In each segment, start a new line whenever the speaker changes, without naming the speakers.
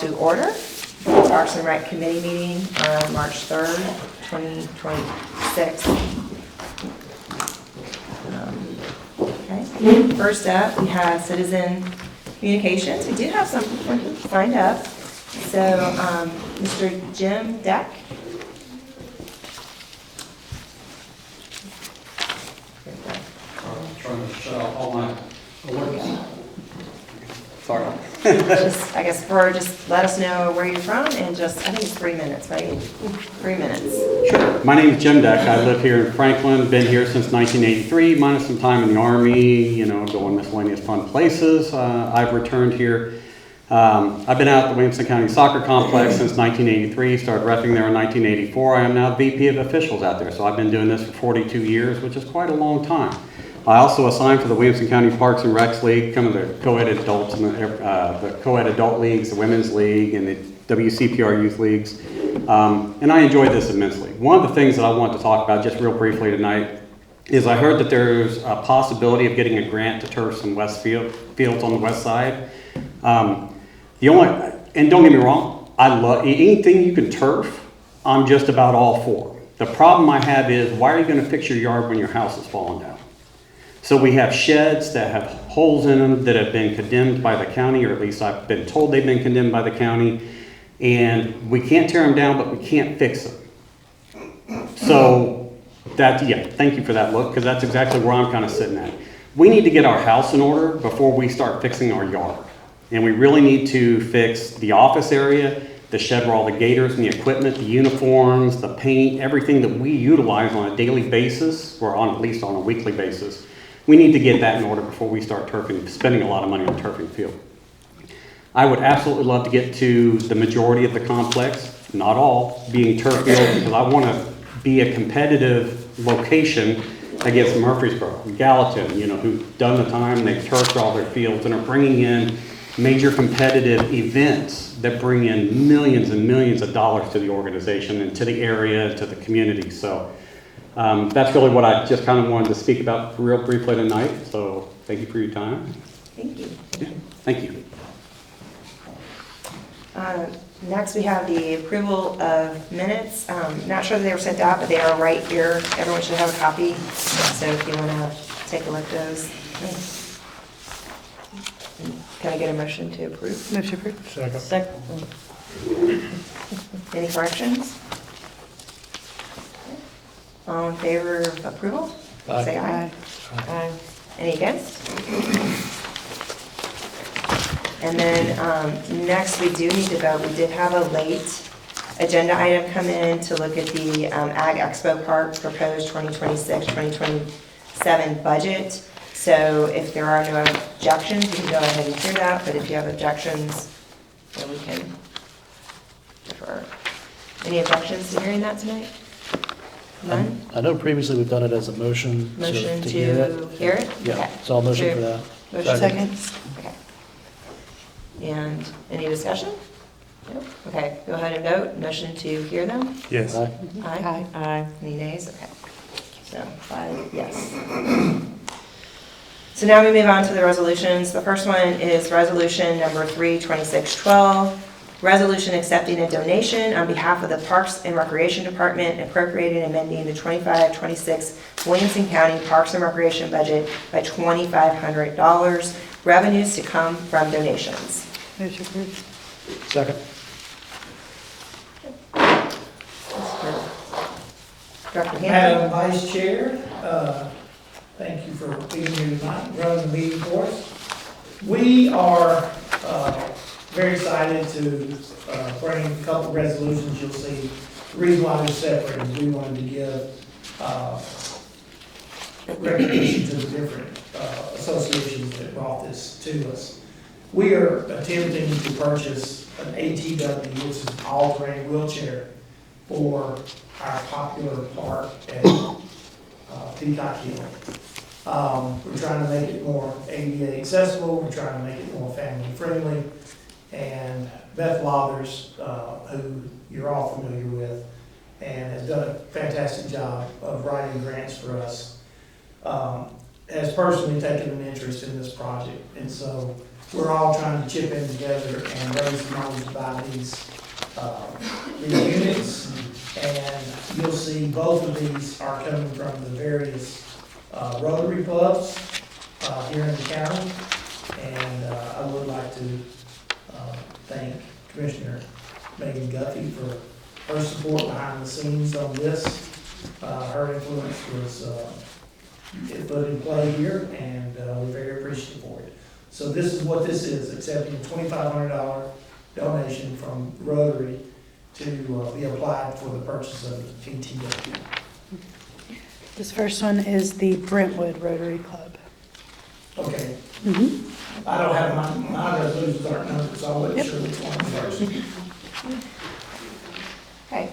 to order. Parks and Rec Committee meeting on March 3rd, 2026. Okay. First up, we have citizen communications. We do have someone signed up. So, Mr. Jim Deck.
I'm trying to shut off all my alerts. Sorry.
I guess just let us know where you're from and I think it's 3 minutes, right? 3 minutes.
Sure. My name is Jim Deck. I live here in Franklin, been here since 1983, minus some time in the Army, going miscellaneous fun places. I've returned here. I've been out at the Williamson County Soccer Complex since 1983, started reffing there in 1984. I am now VP of Officials out there, so I've been doing this for 42 years, which is quite a long time. I also assigned for the Williamson County Parks and Recs League, some of the co-ed adults, and the co-ed adult leagues, the Women's League, and the WCPR Youth Leagues. And I enjoy this immensely. One of the things that I want to talk about just real briefly tonight is I heard that there's a possibility of getting a grant to turf some west fields on the west side. And don't get me wrong, I love anything you can turf, I'm just about all for. The problem I have is, why are you going to fix your yard when your house is falling down? So we have sheds that have holes in them that have been condemned by the county, or at least I've been told they've been condemned by the county, and we can't tear them down, but we can't fix them. So thank you for that look, because that's exactly where I'm kind of sitting at. We need to get our house in order before we start fixing our yard. And we really need to fix the office area, the shed where all the gators and the equipment, the uniforms, the paint, everything that we utilize on a daily basis, or at least on a weekly basis. We need to get that in order before we start spending a lot of money on turfing field. I would absolutely love to get to the majority of the complex, not all, being turf field, because I want to be a competitive location against Murfreesboro, Gallatin, who've done the time, they've turfed all their fields and are bringing in major competitive events that bring in millions and millions of dollars to the organization and to the area and to the community. So that's really what I just kind of wanted to speak about real briefly tonight. So thank you for your time.
Thank you.
Yeah, thank you.
Next, we have the approval of minutes. Not sure that they were sent out, but they are right here. Everyone should have a copy. So if you want to take a look at those. Can I get a motion to approve?
Motion approved.
Second. Any corrections? All in favor of approval?
Aye.
Say aye. Aye. Any against? And then next we do need to vote. We did have a late agenda item come in to look at the Ag Expo Park proposed 2026-2027 budget. So if there are no objections, we can go ahead and hear that, but if you have objections, then we can defer. Any objections to hearing that tonight? None?
I know previously we've done it as a motion.
Motion to
hear it.
hear it?
Yeah,
Okay.
so I'll motion for that.
Motion seconds? Okay. And any discussion? Nope. Okay, go ahead and vote. Motion to hear them?
Yes. Aye.
Aye. Aye. Any nays? Okay. So 5 yes. So now we move on to the resolutions. The first one is resolution number 32612. Resolution accepting a donation on behalf of the Parks and Recreation Department, appropriating and amending the 25-26 Williamson County Parks and Recreation budget by $2,500. Revenues to come from donations.
Motion approved. Second.
Director
Madam
Hanson.
Vice Chair, thank you for being here tonight, running the meeting for us. We are very excited to bring a couple of resolutions. You'll see the reason why they're separate is we wanted to give recognition to the different associations that brought this to us. We are attempting to purchase an ATW, which is an all-terrain wheelchair, for our popular park at Peacock Hill. We're trying to make it more ADA accessible, we're trying to make it more family friendly, and Beth Lathers, who you're all familiar with, and has done a fantastic job of writing grants for us, has personally taken an interest in this project. And so we're all trying to chip in together and raise money to buy these units. And you'll see both of these are coming from the various Rotary clubs here in the county. And I would like to thank Commissioner Megan Guffey for her support behind the scenes on this. Her influence was put in play here, and we're very appreciative for it. So this is what this is, accepting a $2,500 donation from Rotary to be applied for the purchase of the TTW.
This first one is the Brentwood Rotary Club.
Okay,
Mm-hmm.
I don't have my resolutions aren't numbered, so I wasn't sure which one first.
Okay,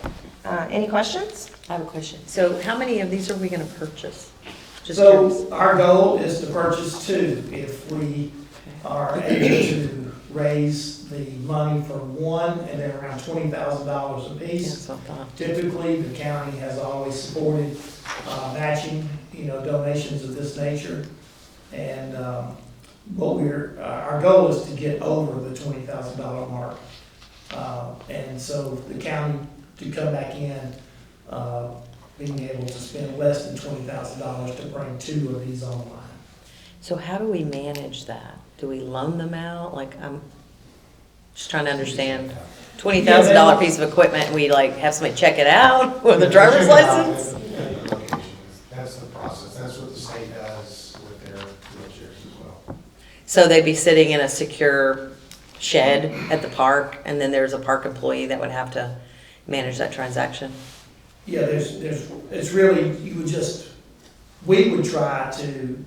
any questions?
I have a question. So how many of these are we gonna purchase? Just curious.
So our goal is to purchase 2 if we are able to raise the money for 1 and then around $20,000 apiece.
Yes, I thought.
Typically, the county has always supported matching, donations of this nature. And what our goal is to get over the $20,000 mark. And so the county to come back in, being able to spend less than $20,000 to bring 2 of these online.
So how do we manage that? Do we loan them out? Like, I'm just trying to understand. $20,000 piece of equipment, and we like have somebody check it out with a driver's license?
That's the process. That's what the state does with their wheelchairs as well.
So they'd be sitting in a secure shed at the park, and then there's a park employee that would have to manage that transaction?
Yeah, it's really, we would try to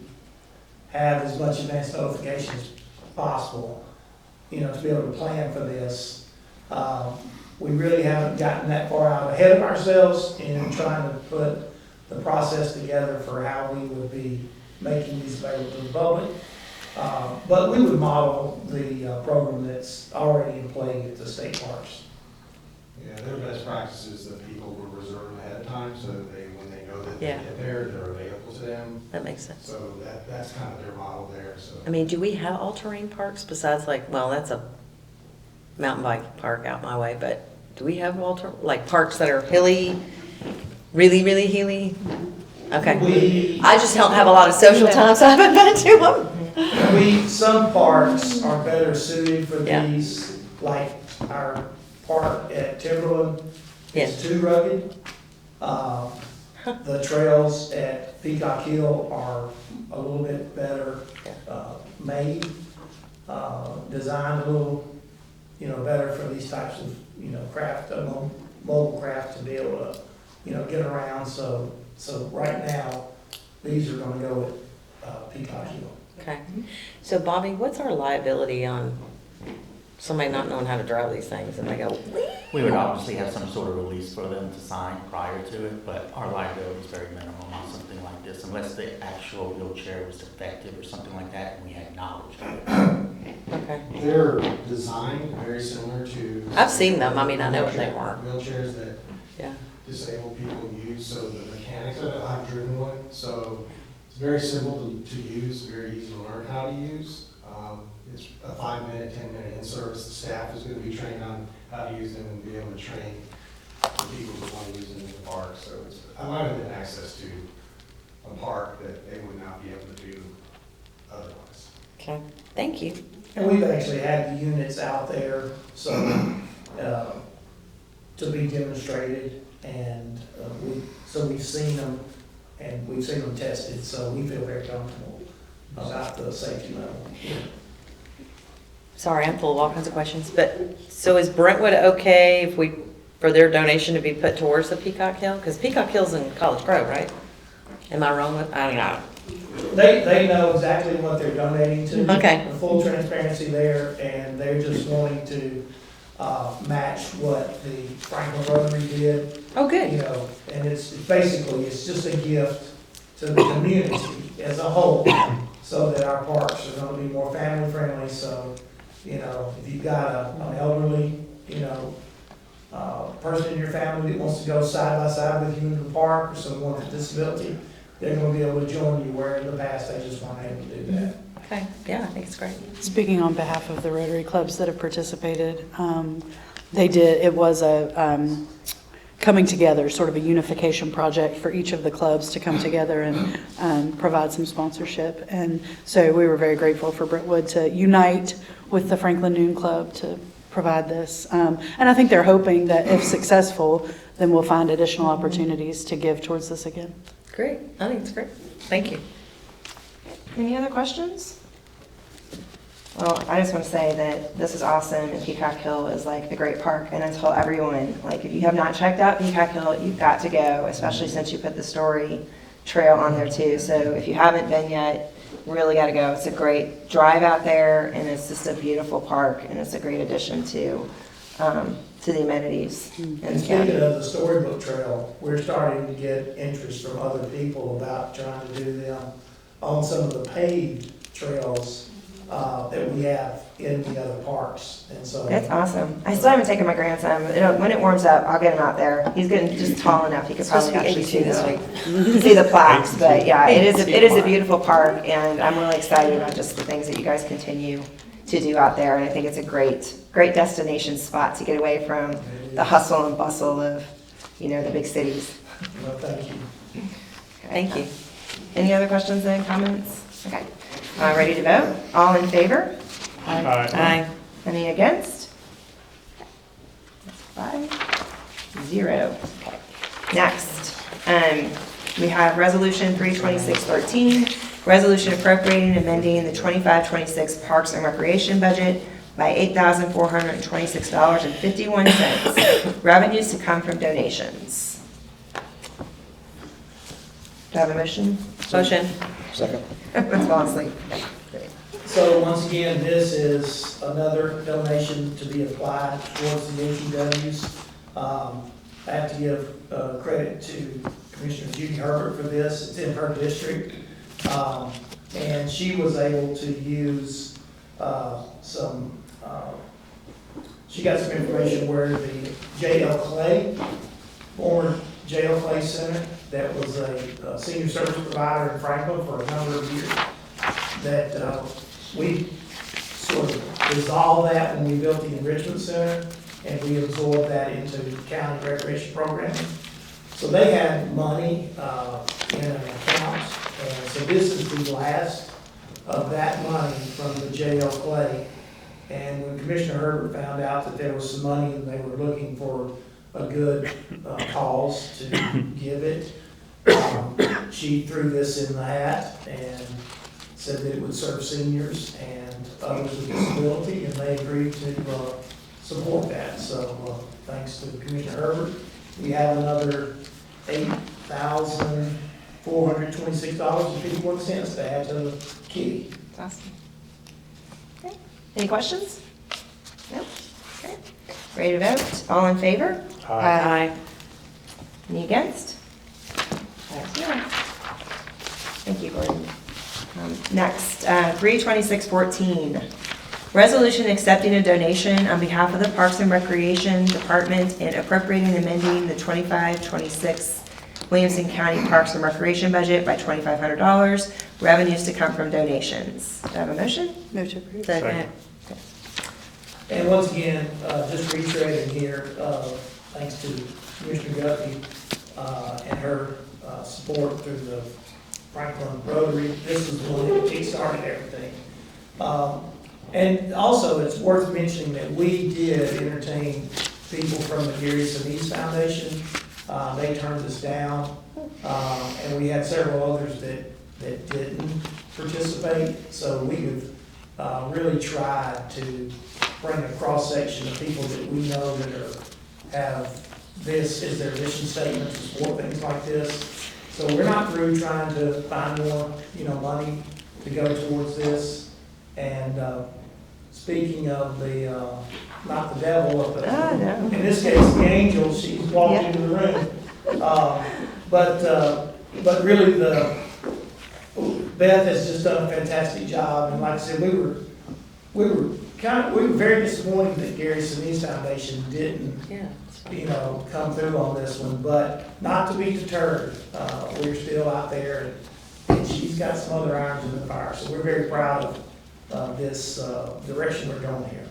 have as much advance notification as possible, to be able to plan for this. We really haven't gotten that far out ahead of ourselves in trying to put the process together for how we would be making these available to the public. But we would model the program that's already in play at the state parks.
Yeah, their best practice is that people would reserve ahead of time, so that when they know that they
Yeah.
get there, they're available to them.
That makes sense.
So that's kind of their model there, so.
I mean, do we have all-terrain parks besides that's a mountain bike park out my way, but do we have parks that are hilly, really, really hilly? Okay. I just don't have a lot of social time, so I haven't been to them.
Some parks are better suited for
Yeah.
these, like our park at Timberland
Yes.
is too rugged. The trails at Peacock Hill are a little bit better made, designed a little, better for these types of, craft, mobile craft to be able to, get around. So right now, these are gonna go at Peacock Hill.
Okay. So Bobby, what's our liability on somebody not knowing how to drive these things and they go,
We would obviously have some sort of release for them to sign prior to it, but our liability is very minimal on something like this, unless the actual wheelchair was defective or something like that, and we had knowledge of it.
okay.
They're designed very similar to.
I've seen them. I mean, I know what they were.
Wheelchairs that
Yeah.
disabled people use, so the mechanics of it, I've driven one, so it's very simple to use, very easy to learn how to use. It's a 5-minute, 10-minute in-service. The staff is going to be trained on how to use them and be able to train the people who want to use them in the park. So it's allowing them access to a park that they would not be able to do otherwise.
Okay. Thank you.
And we've actually had the units out there, so, to be demonstrated, and we've seen them, and we've seen them tested, so we feel very comfortable about the safety level.
Sorry, I'm full of all kinds of questions, but so is Brentwood okay for their donation to be put towards the Peacock Hill? Because Peacock Hill's in College Grove, right? Am I wrong with, I don't know.
They know exactly what they're donating to.
Okay.
The full transparency there, and they're just wanting to match what the Franklin Rotary did.
Oh, good.
And it's just a gift to the community as a whole, so that our parks are gonna be more family friendly. So, if you've got an elderly, person in your family that wants to go side by side with you in the park, or someone with a disability, they're gonna be able to join you, where in the past they just weren't able to do that.
Okay, yeah, I think it's great.
Speaking on behalf of the Rotary clubs that have participated, it was a coming together, sort of a unification project for each of the clubs to come together and provide some sponsorship. And so we were very grateful for Brentwood to unite with the Franklin Noon Club to provide this. And I think they're hoping that if successful, then we'll find additional opportunities to give towards this again.
Great, I think it's great. Thank you.
Any other questions? Well, I just want to say that this is awesome, and Peacock Hill is like the great park, and I tell everyone, like, if you have not checked out Peacock Hill, you've got to go, especially since you put the story trail on there too. So if you haven't been yet, really got to go. It's a great drive out there, and it's just a beautiful park, and it's a great addition to the amenities in
And
the
speaking
county.
of the storybook trail, we're starting to get interest from other people about trying to do them on some of the paved trails that we have in the other parks. And so
That's awesome. I still haven't taken my grandson. When it warms up, I'll get him out there. He's getting just tall enough, he could
Supposed
probably
to be
actually
82 this week.
see the plaques. But yeah, it is a
82.
beautiful park, and I'm really excited about just the things that you guys continue to do out there. And I think it's a great destination spot to get away from the hustle and bustle of, the big cities.
well, thank you.
Okay.
Thank you.
Any other questions and comments? Okay. Ready to vote? All in favor?
Aye.
Any against? 5-0. Okay. Next, we have Resolution 32613, resolution appropriating and amending the 25-26 Parks and Recreation budget by $8,426.51. Revenues to come from donations. Do I have a motion?
Motion.
Second.
Let's fall asleep. Great.
So once again, this is another donation to be applied towards the ATWs. I have to give credit to Commissioner Judy Herbert for this. It's in her district. And she was able to use she got some information where the J.L. Clay, former J.L. Clay Center, that was a senior service provider in Franklin for a number of years, that we sort of resolved that when we built the enrichment center, and we absorbed that into county recreation programming. So they had money in an account, and so this is the last of that money from the J.L. Clay. And when Commissioner Herbert found out that there was some money and they were looking for a good cause to give it, she threw this in the hat and said that it would serve seniors and others with disability, and they agreed to support that. So thanks to Commissioner Herbert, we have another $8,426.51 to add to the kitty.
That's awesome. Okay. Any questions? No? Okay. Ready to vote? All in favor?
Aye.
Any against? 5-0. Thank you, Gordon. Next, 32614, resolution accepting a donation on behalf of the Parks and Recreation Department and appropriating and amending the 25-26 Williamson County Parks and Recreation budget by $2,500. Revenues to come from donations. Do I have a motion?
Motion approved.
Second.
And once again, just reiterating here, thanks to Commissioner Guthrie and her support through the Franklin Rotary, this is the one that kick-started everything. And also, it's worth mentioning that we did entertain people from the Gary Sinise Foundation. They turned us down, and we had several others that didn't participate. So we've really tried to bring a cross-section of people that we know that have this as their mission statement to support things like this. So we're not through trying to find more, money to go towards this. And speaking of the, not the devil, but
no.
in this case, the angel, she's walked
Yeah.
into the room. But really, Beth has just done a fantastic job. And like I said, we were very disappointed that Gary Sinise Foundation didn't
Yeah.
come through on this one, but not to be deterred. We're still out there and and she's got some other irons in the fire. So we're very proud of this direction we're going here.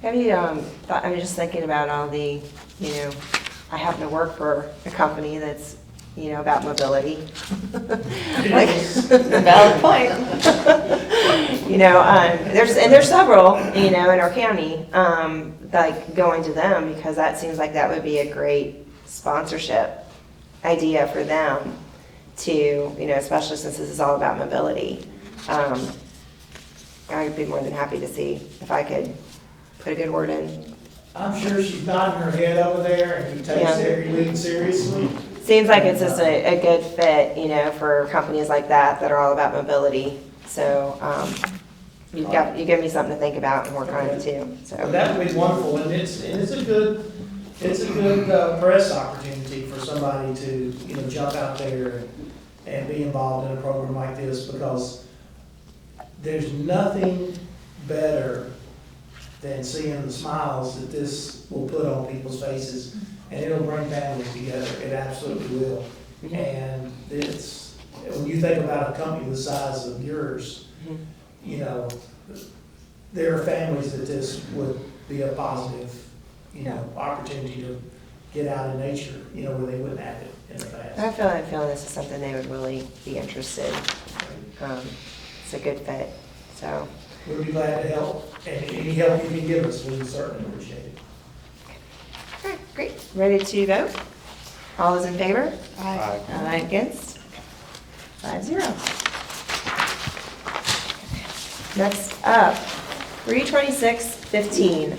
Have you, I'm just thinking about all the, I happen to work for a company that's, about mobility. Like,
Valid point.
there's several, in our county, like going to them because that seems like that would be a great sponsorship idea for them to, especially since this is all about mobility. I'd be more than happy to see if I could put a good word in.
I'm sure she's nodding her head over there, and he takes
Yeah.
every lead seriously.
Seems like it's just a good fit, for companies like that are all about mobility. So, you give me something to think about and work on it too,
So
so.
that would be wonderful, and it's a good press opportunity for somebody to, jump out there and be involved in a program like this, because there's nothing better than seeing the smiles that this will put on people's faces, and it'll bring families together. It absolutely will. And it's, when you think about a company the size of yours, there are families that this would be a positive, opportunity to get out in nature, where they wouldn't have it in the past.
I feel this is something they would really be interested. It's a good fit, so.
We'll be glad to help, and any help you can give us, we certainly appreciate it.
All right, great. Ready to vote? All those in favor?
Aye.
Aye. Against? 5-0. Next up, 32615,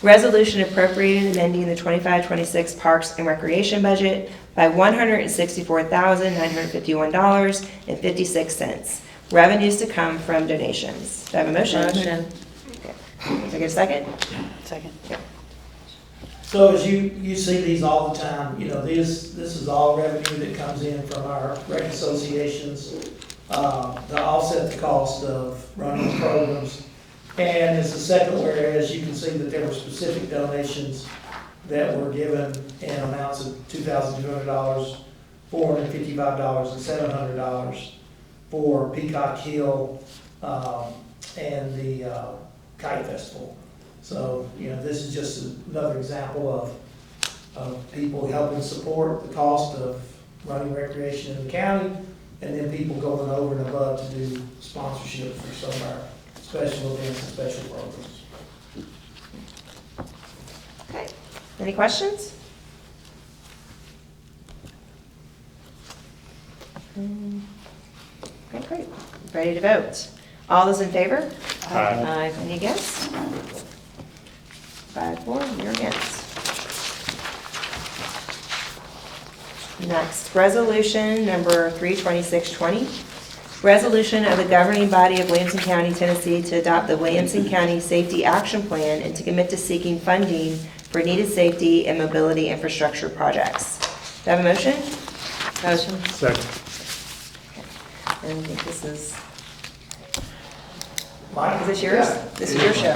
resolution appropriating and amending the 25-26 Parks and Recreation budget by $164,951.56. Revenues to come from donations. Do I have a motion?
Motion.
Okay. Can I get a second?
Second.
So as you see these all the time, this is all revenue that comes in from our rec associations to offset the cost of running the programs. And as the second whereas, you can see that there were specific donations that were given in amounts of $2,200, $455, and $700 for Peacock Hill and the Kite Festival. So, this is just another example of people helping support the cost of running recreation in the county, and then people going over and above to do sponsorship for some of our special events and special programs.
Okay. Any questions? Okay, great. Ready to vote? All those in favor?
Aye.
Any against? 5-4, you're against. Next, resolution number 32620. Resolution of the governing body of Williamson County, Tennessee to adopt the Williamson County Safety Action Plan and to commit to seeking funding for needed safety and mobility infrastructure projects. Do I have a motion?
Motion.
Second.
And I think this is,
Mike?
is this yours?
Yeah.
This is your show.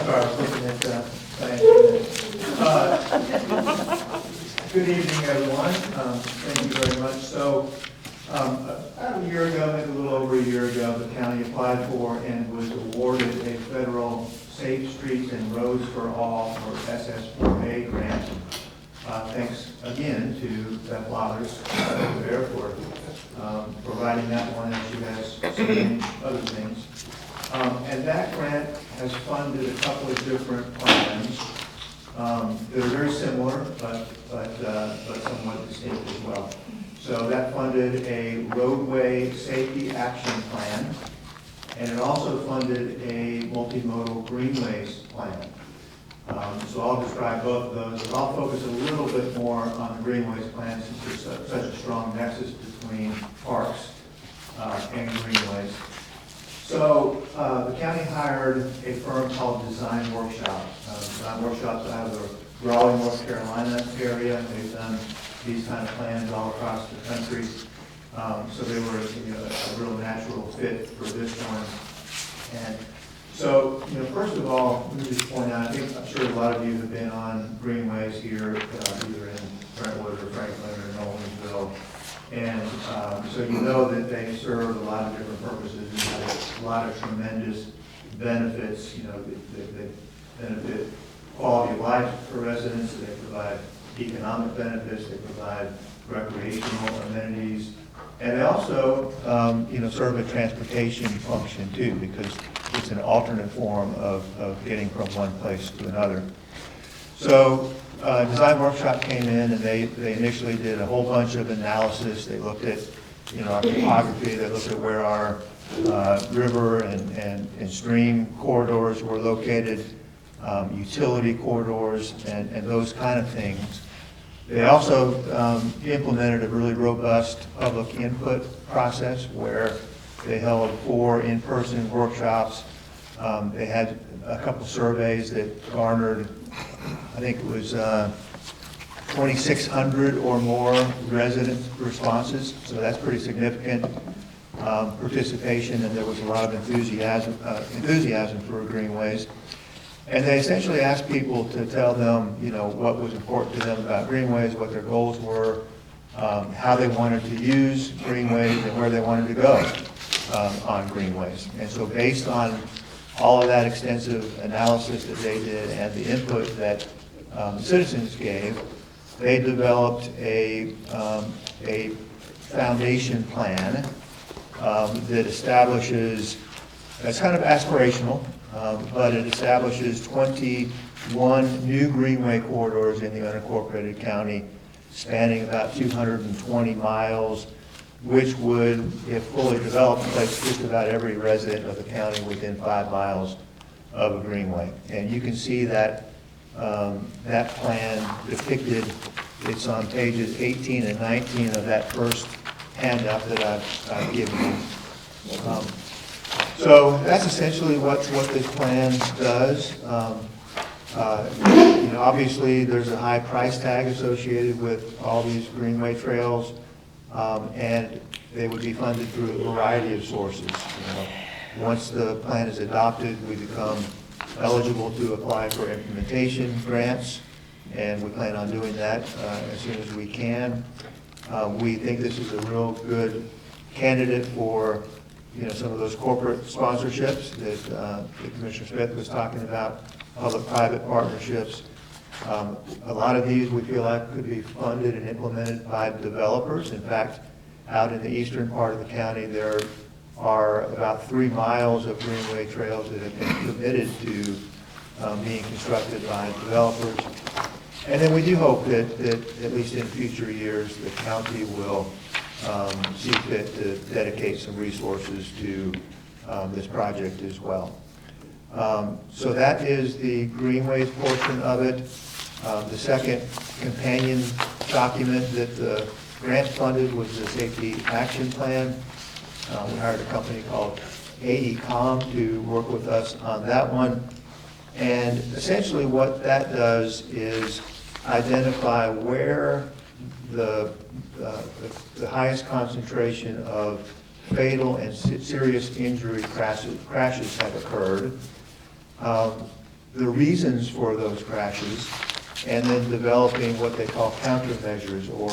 Good evening, everyone. Thank you very much. So, about a year ago, maybe a little over a year ago, the county applied for and was awarded a federal Safe Streets and Roads for All, or SS4A grant. Thanks again to Beth Lathers over there for providing that one, and she has so many other things. And that grant has funded a couple of different plans. They're very similar, but somewhat distinct as well. So that funded a roadway safety action plan, and it also funded a multimodal greenways plan. So I'll describe both of those. I'll focus a little bit more on the greenways plan since there's such a strong nexus between parks and greenways. So the county hired a firm called Design Workshop. Design Workshop's out of the Raleigh, North Carolina area. They've done these kind of plans all across the country. So they were a real natural fit for this one. And so, first of all, let me just point out, I'm sure a lot of you have been on greenways here, either in Brentwood or Franklin or Nolensville. And so you know that they serve a lot of different purposes and have a lot of tremendous benefits. You know, they benefit quality of life for residents, they provide economic benefits, they provide recreational amenities, and they also, you know, serve a transportation function too, because it's an alternate form of getting from one place to another. So Design Workshop came in and they initially did a whole bunch of analysis. They looked at, you know, our topography, they looked at where our river and stream corridors were located, utility corridors, and those kind of things. They also implemented a really robust public input process where they held 4 in-person workshops. They had a couple surveys that garnered, I think it was 2,600 or more resident responses, so that's pretty significant participation, and there was a lot of enthusiasm for greenways. And they essentially asked people to tell them, you know, what was important to them about greenways, what their goals were, how they wanted to use greenways, and where they wanted to go on greenways. And so based on all of that extensive analysis that they did and the input that citizens gave, they developed a foundation plan that establishes, it's kind of aspirational, but it establishes 21 new greenway corridors in the unincorporated county, spanning about 220 miles, which would, if fully developed, place just about every resident of the county within 5 miles of a greenway. And you can see that that plan depicted. It's on pages 18 and 19 of that first handout that I've given you. So that's essentially what this plan does. You know, obviously, there's a high price tag associated with all these greenway trails, and they would be funded through a variety of sources. You know, once the plan is adopted, we become eligible to apply for implementation grants, and we plan on doing that as soon as we can. We think this is a real good candidate for, you know, some of those corporate sponsorships that Commissioner Smith was talking about, public-private partnerships. A lot of these we feel like could be funded and implemented by developers. In fact, out in the eastern part of the county, there are about 3 miles of greenway trails that have been committed to being constructed by developers. And then we do hope that at least in future years, the county will see fit to dedicate some resources to this project as well. So that is the greenways portion of it. The second companion document that the grant funded was the safety action plan. We hired a company called AECom to work with us on that one. And essentially what that does is identify where the highest concentration of fatal and serious injury crashes have occurred, the reasons for those crashes, and then developing what they call countermeasures, or,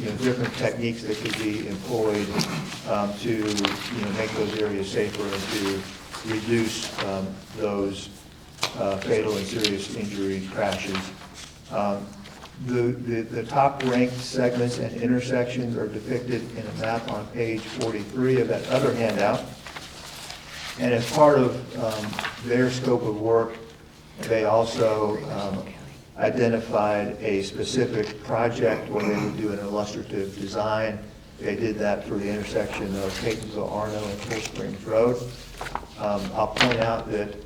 you know, different techniques that could be employed to, you know, make those areas safer and to reduce those fatal and serious injury crashes. The top-ranked segments and intersections are depicted in a map on page 43 of that other handout. And as part of their scope of work, they also identified a specific project where they would do an illustrative design. They did that for the intersection of Catonsville, Arno, and Cool Springs Road. I'll point out that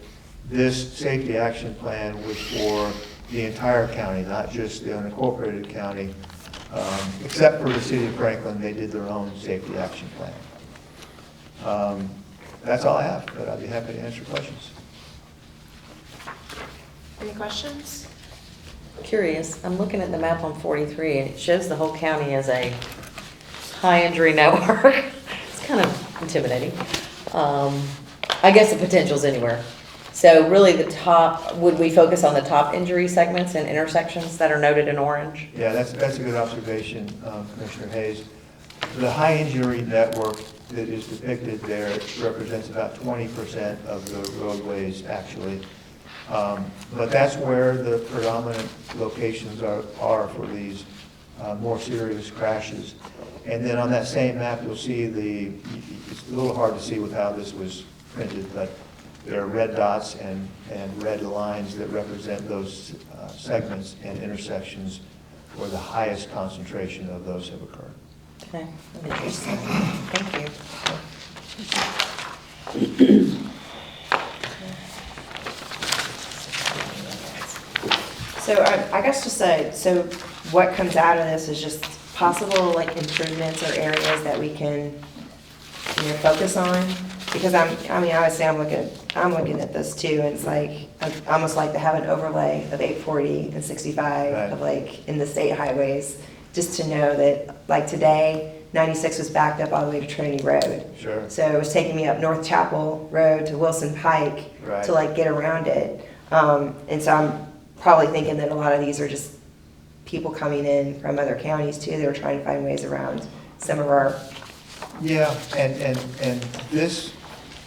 this safety action plan was for the entire county, not just the unincorporated county. Except for the city of Franklin, they did their own safety action plan. That's all I have, but I'd be happy to answer questions.
Any questions?
Curious, I'm looking at the map on 43, and it shows the whole county as a high injury network. It's kind of intimidating. I guess the potential's anywhere. So really the top, would we focus on the top injury segments and intersections that are noted in orange?
Yeah, that's a good observation, Commissioner Hayes. The high injury network that is depicted there represents about 20% of the roadways, actually. But that's where the predominant locations are for these more serious crashes. And then on that same map, you'll see it's a little hard to see with how this was printed, but there are red dots and red lines that represent those segments and intersections where the highest concentration of those have occurred.
Okay, interesting. Thank you.
So I guess just so what comes out of this is just possible like improvements or areas that we can, focus on? Because obviously I'm looking at this too, and it's like, I'd almost like to have an overlay of 840 and 65
Right.
of like in the state highways, just to know that like today, 96 was backed up all the way to Trinity Road.
Sure.
So it was taking me up North Chapel Road to Wilson Pike
Right.
to like get around it. And so I'm probably thinking that a lot of these are just people coming in from other counties too. They were trying to find ways around some of our,
Yeah, and this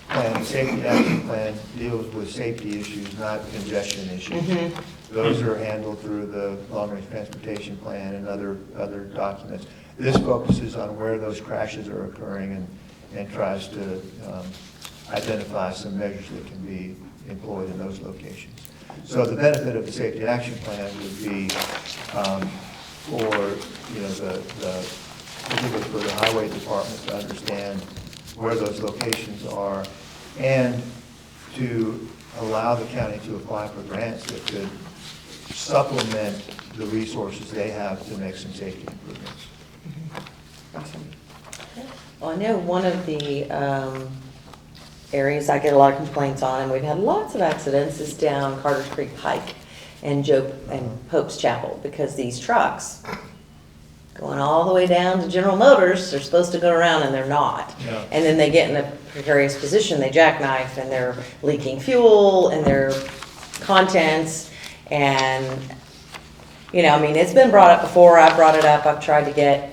plan, the safety action plan, deals with safety issues, not congestion issues. Those are handled through the long-range transportation plan and other documents. This focuses on where those crashes are occurring and tries to identify some measures that can be employed in those locations. So the benefit of the safety action plan would be for, particularly for the highway department to understand where those locations are and to allow the county to apply for grants that could supplement the resources they have to make some safety improvements.
awesome.
Well, I know one of the areas I get a lot of complaints on, and we've had lots of accidents, is down Carter's Creek Pike and Pope's Chapel, because these trucks going all the way down to General Motors, they're supposed to go around and they're not.
Yeah.
And then they get in a precarious position, they jackknife, and they're leaking fuel and their contents, and, it's been brought up before, I've brought it up, I've tried to get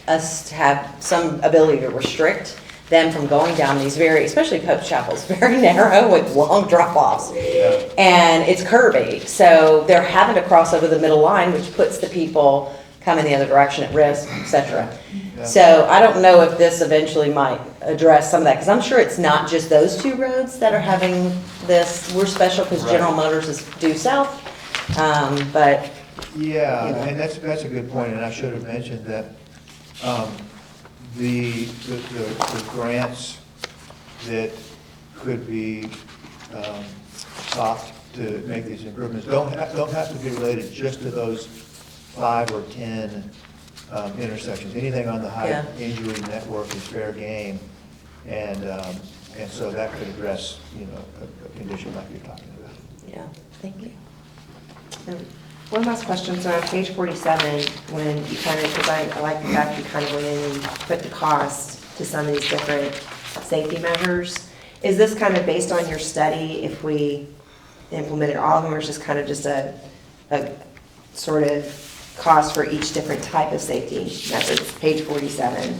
us to have some ability to restrict them from going down these especially Pope's Chapel's very narrow with long drop-offs.
Yeah.
And it's curvy, so they're having to cross over the middle line, which puts the people coming the other direction at risk, etc.
Yeah.
So I don't know if this eventually might address some of that, because I'm sure it's not just those two roads that are having this. We're special because
Right.
General Motors is due south, but
Yeah,
You know.
and that's a good point, and I should have mentioned that the grants that could be sought to make these improvements don't have to be related just to those 5 or 10 intersections. Anything on the high
Yeah.
injury network is fair game, and so that could address, a condition like you're talking about.
yeah, thank you.
And one last question, so on page 47, when you because I like the fact you kind of went in and put the cost to some of these different safety measures. Is this kind of based on your study, if we implemented all of them, or is just kind of just a sort of cost for each different type of safety measures, page 47?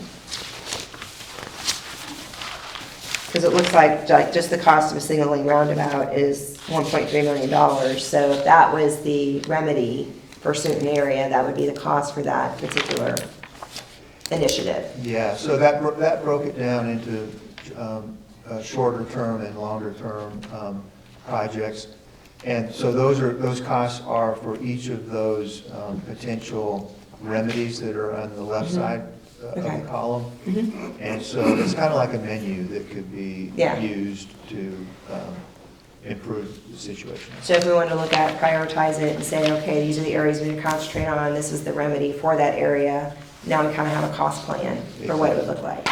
Because it looks like just the cost of a single lane roundabout is $1.3 million. So if that was the remedy for a certain area, that would be the cost for that particular initiative.
Yeah, so that broke it down into shorter term and longer term projects. And so those costs are for each of those potential remedies that are on the left side of
Okay.
the column. And so it's kind of like a menu that could be
Yeah.
used to improve the situation.
So if we wanted to look at, prioritize it and say, okay, these are the areas we need to concentrate on, this is the remedy for that area, now we kind of have a cost plan for what it would look like.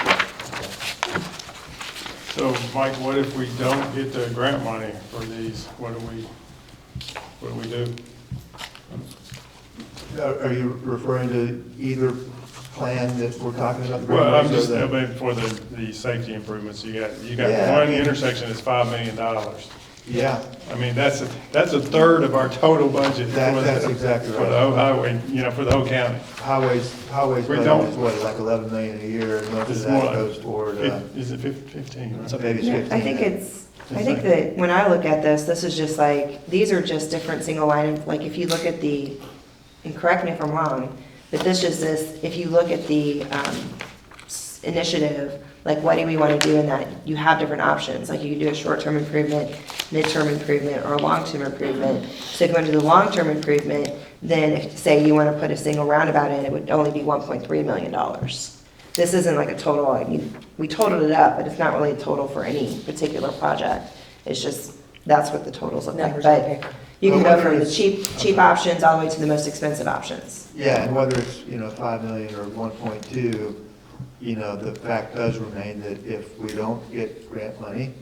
So, Mike, what if we don't get the grant money for these? What do we do?
Are you referring to either plan that we're talking about? the
Well, I'm
greenways or
just,
the-
I mean, for the safety improvements, you got
Yeah.
one intersection that's $5 million.
Yeah,
I mean, that's a third of our total budget.
that's exactly
For the
right.
whole highway, for the whole county.
Highways
We
budget
don't-
is what, like 11 million a year, and most
It's
of
more
that
like
goes toward,
Is it 15? right?
maybe it's
Yeah,
15.
I think that when I look at this is just like, these are just different single line, like if you look at the, and correct me if I'm wrong, but this is this, if you look at the initiative, like what do we want to do in that, you have different options, like you can do a short-term improvement, mid-term improvement, or a long-term improvement. So if you want to do the long-term improvement, then if, say you want to put a single roundabout in, it would only be $1.3 million. This isn't like a total, I mean, we totaled it up, but it's not really a total for any particular project. It's just, that's what the totals look like.
Numbers on
But
paper.
you can
Well,
go from
whether
the
it's-
cheap options all the way to the most expensive options.
Yeah, and whether it's, 5 million or 1.2, the fact does remain that if we don't get grant money,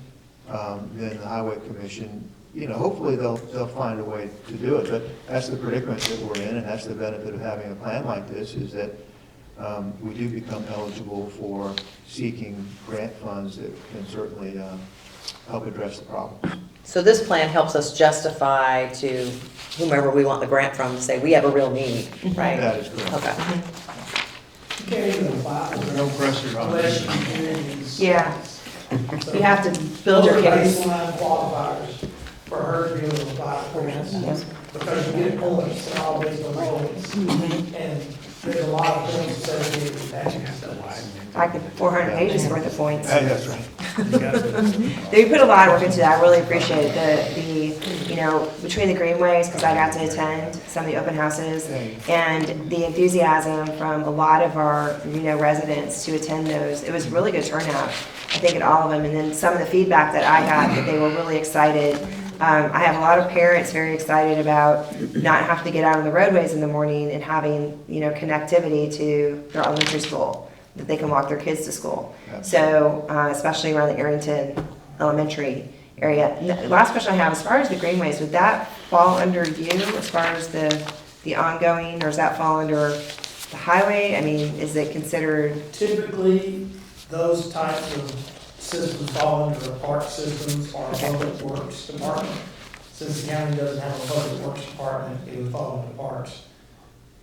then the Highway Commission, hopefully they'll find a way to do it. But that's the predicament that we're in, and that's the benefit of having a plan like this, is that we do become eligible for seeking grant funds that can certainly help address the problems.
So this plan helps us justify to whomever we want the grant from to say, we have a real need, right?
That is correct.
Okay.
You can't even apply for
No pressure on
unless
it.
you do these.
Yeah.
So
You have to build your
those are
case.
baseline qualifiers for her to be able to apply for grants. Because you get points, they're all based on points. And there's a lot of points associated with that.
I could, 400 pages worth of points.
That's right.
They put a lot of work into that. I really appreciate it. Between the greenways, because I got to attend some of the open houses, and the enthusiasm from a lot of our, residents to attend those. It was really good turnout, I think, at all of them. And then some of the feedback that I got, that they were really excited. I have a lot of parents very excited about not having to get out on the roadways in the morning and having, connectivity to their elementary school, that they can walk their kids to school. So, especially around the Arrington Elementary area. Last question I have, as far as the greenways, would that fall under you as far as the ongoing, or does that fall under the highway? I mean, is it considered?
Typically, those types of systems fall under the park systems or public works department. Since the county doesn't have a public works department, it would fall under parks.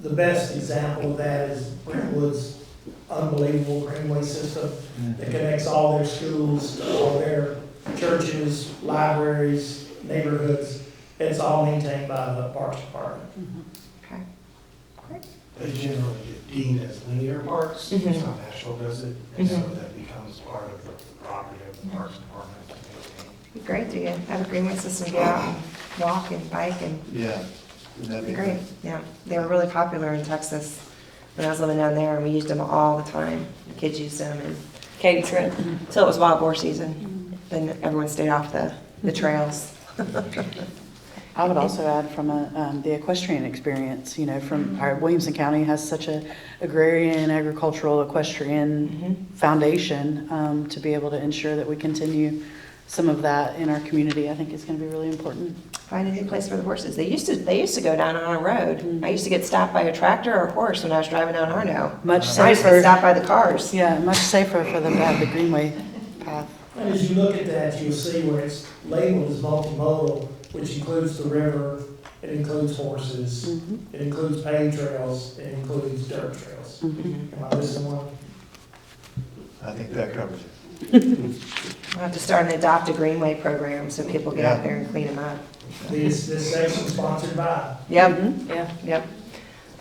The best example of that is Brentwood's unbelievable greenway system that connects all their schools, all their churches, libraries, neighborhoods. It's all maintained by the parks department.
Okay.
They generally get deemed as linear parks,
Mhm.
that's how Nashville does it, and so that becomes part of the property of the Parks Department to maintain.
It'd be great to have a greenway system, get out and walk and bike, and
Yeah. Wouldn't that
it'd be
be
great. Yeah, they were really popular in Texas when I was living down there, and we used them all the time. The kids used them, and
Katie Trent.
until it was wild boar season, then everyone stayed off the trails.
I would also add from the equestrian experience, from our Williamson County has such a agrarian, agricultural, equestrian foundation, to be able to ensure that we continue some of that in our community, I think is going to be really important.
Find a new place for the horses. They used to go down on a road. I used to get stopped by a tractor or a horse when I was driving down Arno.
Much
I used to get
safer.
stopped by the cars.
Yeah, much safer for them to have the greenway path.
And as you look at that, you'll see where it's labeled as multimodal, which includes the river, it includes horses, it includes paved trails, it includes dirt trails. Am I missing one?
I think that covers it.
We'll have to start an adopt a greenway program so people get out
Yeah.
there and clean them up.
This section sponsored by.
Yep,
Yeah.
yep.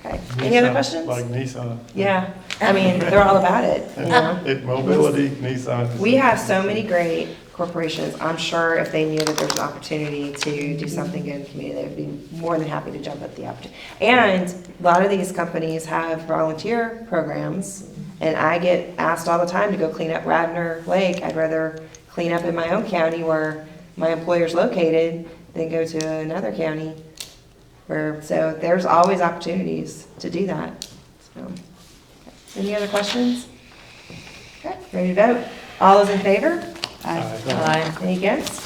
Okay. Any other
Nissan,
questions?
Like Nissan.
Yeah, I mean, they're all about it,
Mobility, Nissan.
We have so many great corporations. I'm sure if they knew that there's an opportunity to do something good in the community, they would be more than happy to jump at the opportunity. And a lot of these companies have volunteer programs, and I get asked all the time to go clean up Radnor Lake. I'd rather clean up in my own county where my employer's located than go to another county. So there's always opportunities to do that. So, any other questions? Okay, ready to vote? All those in favor?
Aye.
Any against?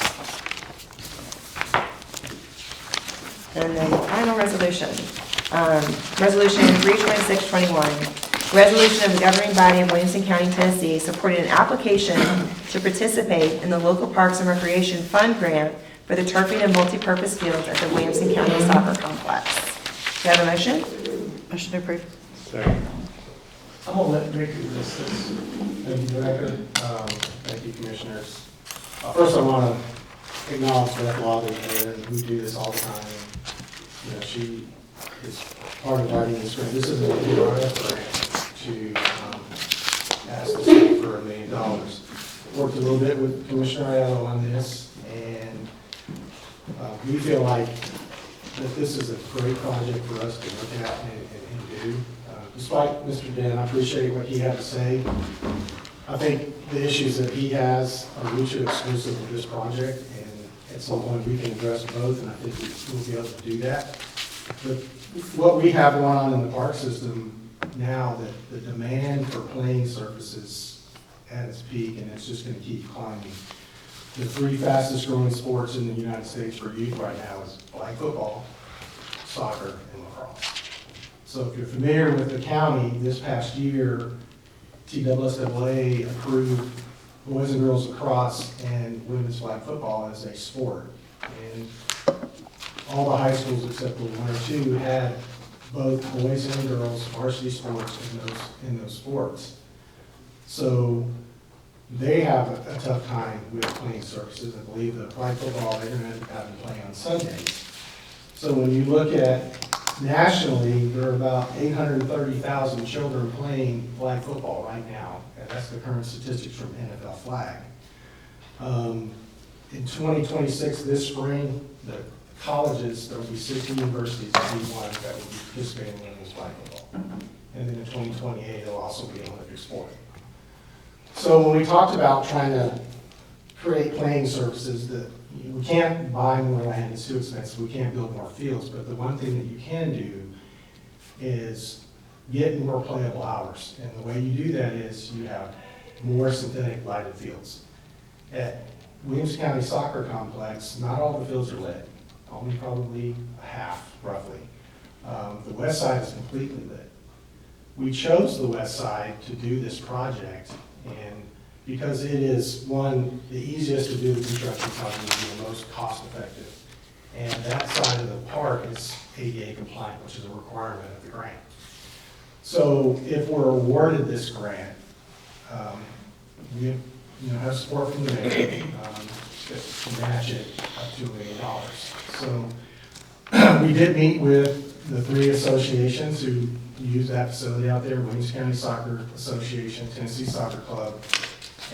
And then final resolution. Resolution 32621. Resolution of the governing body of Williamson County, Tennessee, supporting an application to participate in the local Parks and Recreation Fund grant for the turfing and multipurpose fields at the Williamson County Soccer Complex. Do you have a motion?
Motion to approve.
Second.
I'm gonna let Rick do this.
Thank you, Director. Thank you, Commissioners. First, I want to acknowledge Beth Lauder here, who do this all the time. You know, she is part of writing this grant. This is an ARF grant to ask the state for $1 million. Worked a little bit with Commissioner Aiello on this, and we feel like that this is a great project for us to look at and do. Despite Mr. Den, I appreciate what he had to say. I think the issues that he has are mutually exclusive with this project, and at some point we can address both, and I think we'll be able to do that. But what we have going on in the park system now, that the demand for playing surfaces at its peak, and it's just going to keep climbing. The 3 fastest growing sports in the United States for youth right now is flag football, soccer, and lacrosse. So if you're familiar with the county, this past year, TSSAA approved boys and girls lacrosse and women's flag football as a sport. And all the high schools except for 1 or 2 had both boys and girls varsity sports in those sports. So they have a tough time with playing surfaces. I believe the flag football, they're going to have to play on Sundays. So when you look at nationally, there are about 830,000 children playing flag football right now, and that's the current statistics from NFL Flag. In 2026, this spring, the colleges, there will be 60 universities in D1 that will be participating in women's flag football. And then in 2028, it'll also be an Olympic sport. So when we talked about trying to create playing surfaces, that we can't buy more land, it's too expensive, we can't build more fields, but the one thing that you can do is get more playable hours. And the way you do that is you have more synthetic lighted fields. At Williamson County Soccer Complex, not all the fields are lit, only probably a half, roughly. The west side is completely lit. We chose the west side to do this project, and because it is, one, the easiest to do the construction project, and the most cost effective. And that side of the park is ADA compliant, which is a requirement of the grant. So if we're awarded this grant, we have support from the mayor to match it up to $1 million. So we did meet with the 3 associations who use that facility out there, Williamson County Soccer Association, Tennessee Soccer Club,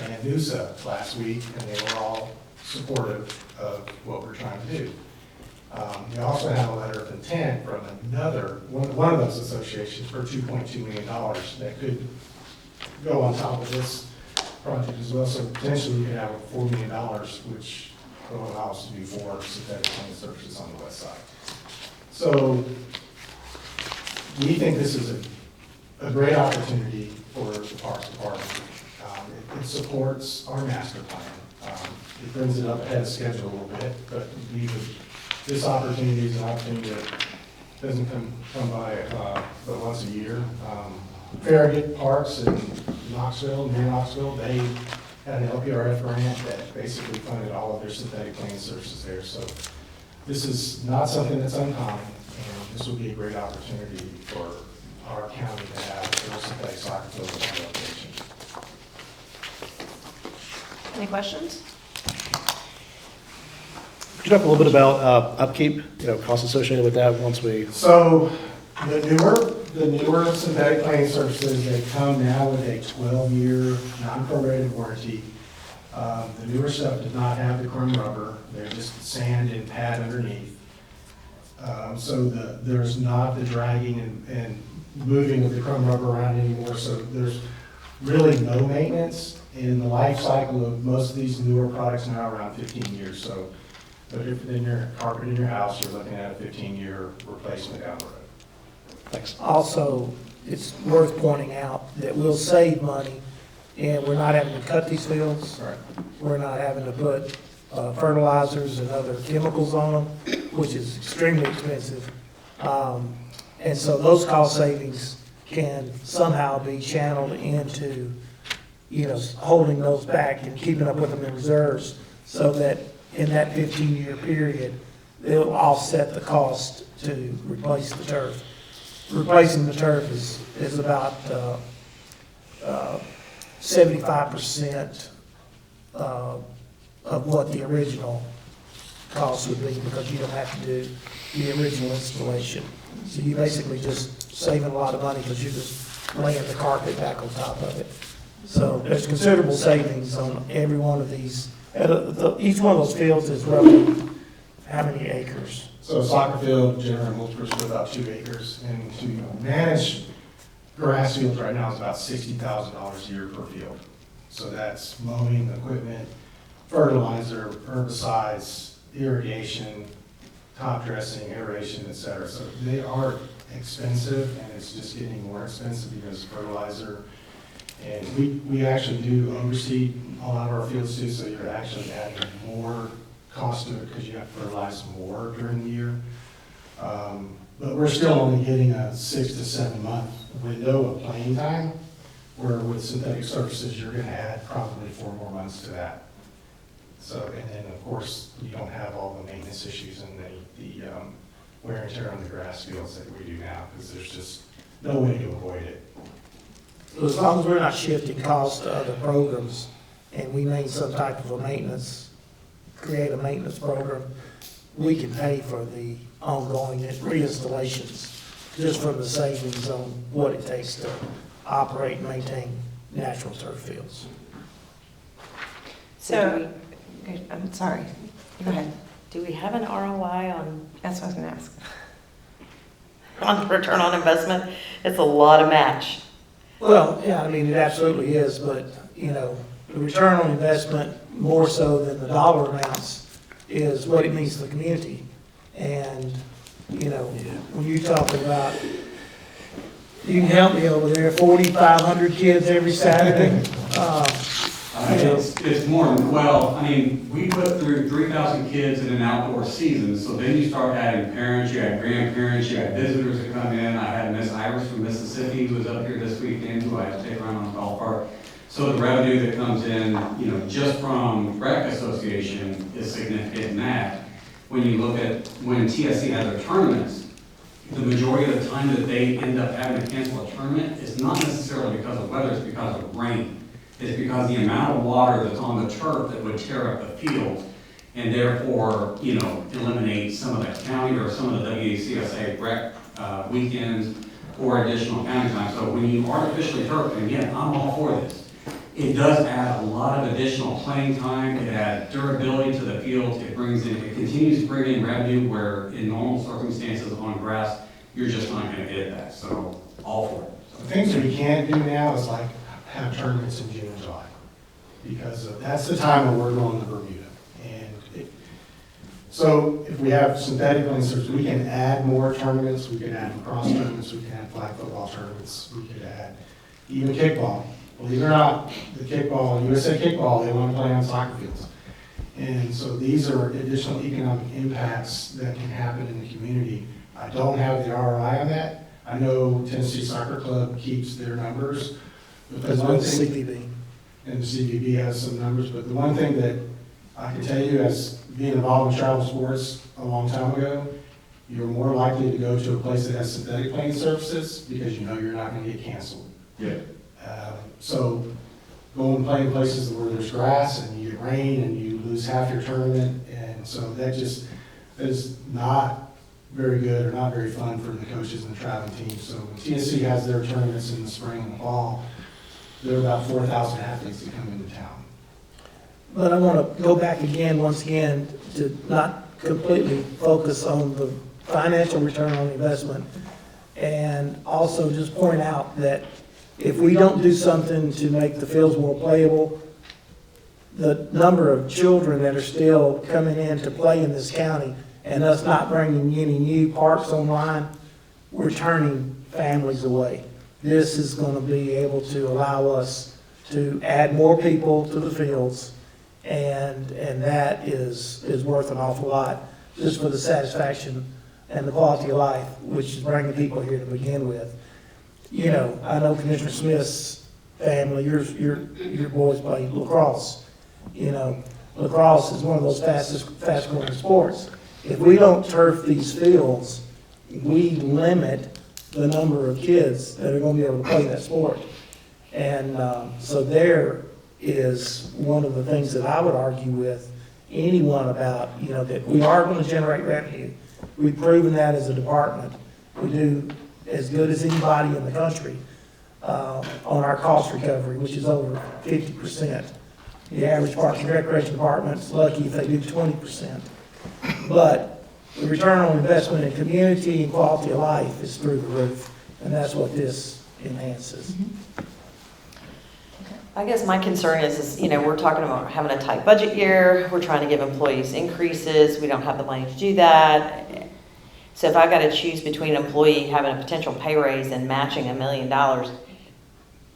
and NUSA last week, and they were all supportive of what we're trying to do. We also have a letter of intent from one of those associations for $2.2 million that could go on top of this project as well. So potentially you could have $4 million, which will allow us to do 4 synthetic playing surfaces on the west side. So we think this is a great opportunity for the Parks Department. It supports our master plan. It brings it up ahead of schedule a little bit, but this opportunity is an opportunity that doesn't come by but once a year. Farragut Parks in Knoxville, near Knoxville, they had an LPRF grant that basically funded all of their synthetic playing surfaces there. So this is not something that's uncommon, and this will be a great opportunity for our county to have a synthetic soccer field in our location.
Any questions?
Could you talk a little bit about upkeep, costs associated with that once we...
So the newer synthetic playing surfaces, they come now with a 12-year non-prorated warranty. The newer stuff does not have the chrome rubber. They're just sand and pad underneath. So there's not the dragging and moving of the chrome rubber around anymore. So there's really no maintenance. And the life cycle of most of these newer products now are around 15 years. So if in your carpet in your house, you're looking at a 15-year replacement down the road.
Thanks.
Also, it's worth pointing out that we'll save money, and we're not having to cut these fields.
Right.
We're not having to put fertilizers and other chemicals on them, which is extremely expensive. And so those cost savings can somehow be channeled into, holding those back and keeping up with them in reserves, so that in that 15-year period, it'll offset the cost to replace the turf. Replacing the turf is about 75% of what the original cost would be, because you don't have to do the original installation. So you basically just saving a lot of money because you're just laying the carpet back on top of it. So there's considerable savings on every one of these. Each one of those fields is roughly how many acres?
So a soccer field, generally multiples for about 2 acres, and to manage grass fields right now is about $60,000 a year per field. So that's mowing, equipment, fertilizer, herbicides, irrigation, top dressing, aeration, et cetera. So they are expensive, and it's just getting more expensive because fertilizer. And we actually do overseed a lot of our fields too, so you're actually adding more cost to it because you have to fertilize more during the year. But we're still only getting a 6 to 7 month window of playing time, where with synthetic surfaces, you're gonna add probably 4 more months to that. So, and then of course, you don't have all the maintenance issues and the wear and tear on the grass fields that we do now, because there's just no way to avoid it.
So as long as we're not shifting costs to other programs, and we make some type of a maintenance, create a maintenance program, we can pay for the ongoing reinstallations just from the savings on what it takes to operate and maintain natural turf fields.
So, I'm sorry, go ahead.
Do we have an ROI on,
That's what I was gonna ask.
on return on investment? It's a lot of match.
Well, yeah, I mean, it absolutely is, but, you know, the return on investment, more so than the dollar amounts, is what it means to the community. And, you know, when you talk about, you can help me over there, 4,500 kids every Saturday.
It's more than, well, I mean, we put through 3,000 kids in an outdoor season, so then you start adding parents, you add grandparents, you add visitors that come in. I had Miss Iris from Mississippi who was up here this weekend, who I had to take around on the golf cart. So the revenue that comes in, you know, just from rec association is significant in that. When you look at when TSC has their tournaments, the majority of the time that they end up having to cancel a tournament is not necessarily because of weather, it's because of rain. It's because the amount of water that's on the turf that would tear up the field, and therefore, you know, eliminate some of the county or some of the WCSA rec weekends or additional county time. So when you artificially turf, and again, I'm all for this, it does add a lot of additional playing time. It adds durability to the field. It brings in, it continues to bring in revenue where in normal circumstances on grass, you're just not going to get that. So all for it.
The things that we can't do now is like have tournaments in June and July, because that's the time when we're going to Bermuda. And so if we have synthetic lancers, we can add more tournaments. We can add lacrosse tournaments. We can add flag football tournaments. We could add even kickball. Believe it or not, the kickball, USA Kickball, they want to play on soccer fields. And so these are additional economic impacts that can happen in the community. I don't have the ROI on that. I know Tennessee Soccer Club keeps their numbers.
As well as CVB.
And the CVB has some numbers, but the one thing that I can tell you, as being involved in travel sports a long time ago, you're more likely to go to a place that has synthetic playing surfaces because you know you're not going to get canceled.
Yeah.
So go and play in places where there's grass and you get rain and you lose half your tournament, and so that is not very good or not very fun for the coaches and the traveling teams. So when TSC has their tournaments in the spring and the fall, there are about 4,000 athletes that come into town.
But I want to go back again, once again, to not completely focus on the financial return on investment, and also just point out that if we don't do something to make the fields more playable, the number of children that are still coming in to play in this county and us not bringing any new parks online, we're turning families away. This is going to be able to allow us to add more people to the fields, and that is worth an awful lot just for the satisfaction and the quality of life, which is bringing people here to begin with. You know, I know Commissioner Smith's family, your boys play lacrosse. You know, lacrosse is one of those fast growing sports. If we don't turf these fields, we limit the number of kids that are gonna be able to play that sport. And so there is one of the things that I would argue with anyone about, you know, that we are gonna generate revenue. We've proven that as a department. We do as good as anybody in the country on our cost recovery, which is over 50%. The average Parks and Recreation Department's lucky if they do 20%. But the return on investment in community and quality of life is through the roof, and that's what this enhances.
I guess my concern is, you know, we're talking about having a tight budget year, we're trying to give employees increases, we don't have the money to do that. So if I gotta choose between an employee having a potential pay raise and matching $1 million,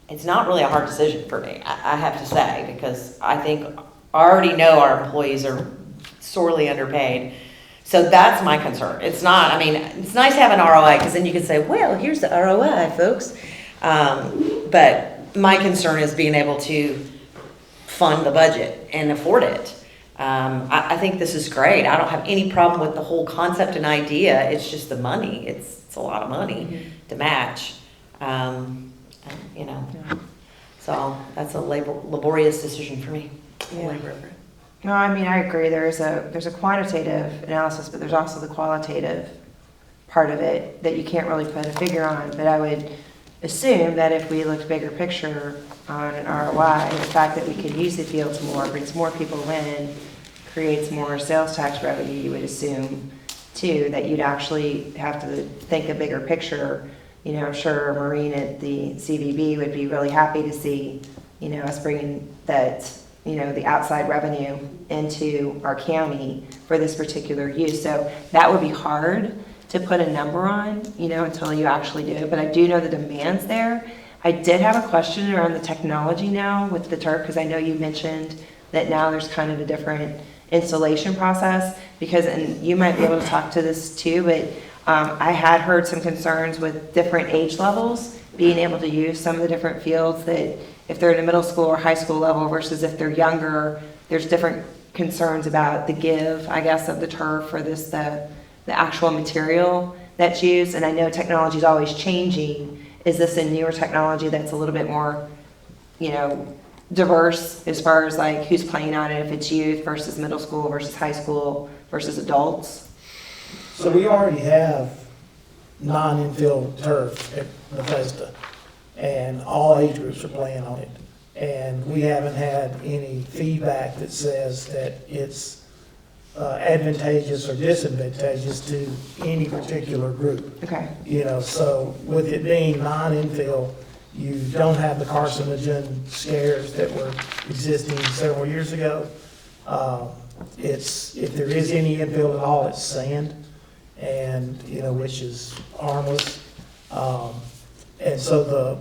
it's not really a hard decision for me, I have to say, because I already know our employees are sorely underpaid. So that's my concern. It's not, I mean, it's nice to have an ROI, because then you can say, well, here's the ROI, folks. But my concern is being able to fund the budget and afford it. I think this is great. I don't have any problem with the whole concept and idea. It's just the money. It's a lot of money to match. You know, so that's a laborious decision for me.
Yeah. No, I mean, I agree. There's a quantitative analysis, but there's also the qualitative part of it that you can't really put a figure on. But I would assume that if we looked bigger picture on an ROI, the fact that we could use the fields more, brings more people in, creates more sales tax revenue, you would assume too, that you'd actually have to think a bigger picture. You know, I'm sure Maureen at the CVB would be really happy to see, you know, us bringing that, you know, the outside revenue into our county for this particular use. So that would be hard to put a number on, you know, until you actually do it. But I do know the demand's there. I did have a question around the technology now with the turf, because I know you mentioned that now there's kind of a different installation process, because, and you might be able to talk to this too, but I had heard some concerns with different age levels being able to use some of the different fields, that if they're in a middle school or high school level versus if they're younger, there's different concerns about the give, I guess, of the turf or this, the actual material that's used. And I know technology is always changing. Is this a newer technology that's a little bit more, you know, diverse as far as like who's playing on it, if it's youth versus middle school versus high school versus adults?
So we already have non-infield turf at Bethesda, and all age groups are playing on it. And we haven't had any feedback that says that it's advantageous or disadvantageous to any particular group.
Okay.
You know, so with it being non-infield, you don't have the carcinogen scares that were existing several years ago. If there is any infield at all, it's sand, and, you know, which is harmless. And so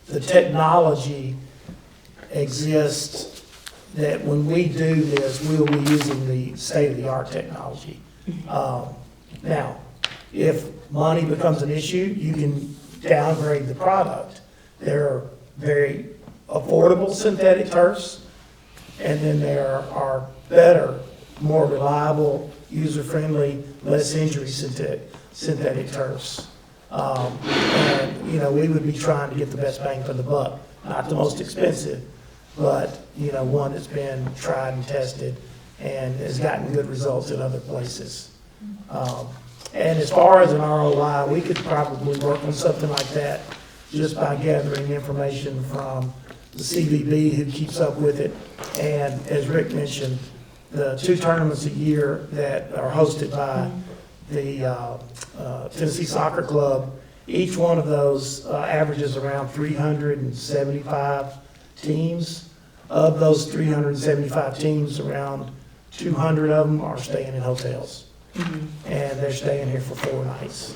the technology exists that when we do this, we'll be using the state-of-the-art technology. Now, if money becomes an issue, you can downgrade the product. There are very affordable synthetic turfs, and then there are better, more reliable, user-friendly, less injury synthetic turfs. And, you know, we would be trying to get the best bang for the buck, not the most expensive, but, you know, one that's been tried and tested and has gotten good results in other places. And as far as an ROI, we could probably work on something like that just by gathering information from the CVB, who keeps up with it. And as Rick mentioned, the 2 tournaments a year that are hosted by the Tennessee Soccer Club, each one of those averages around 375 teams. Of those 375 teams, around 200 of them are staying in hotels. And they're staying here for 4 nights.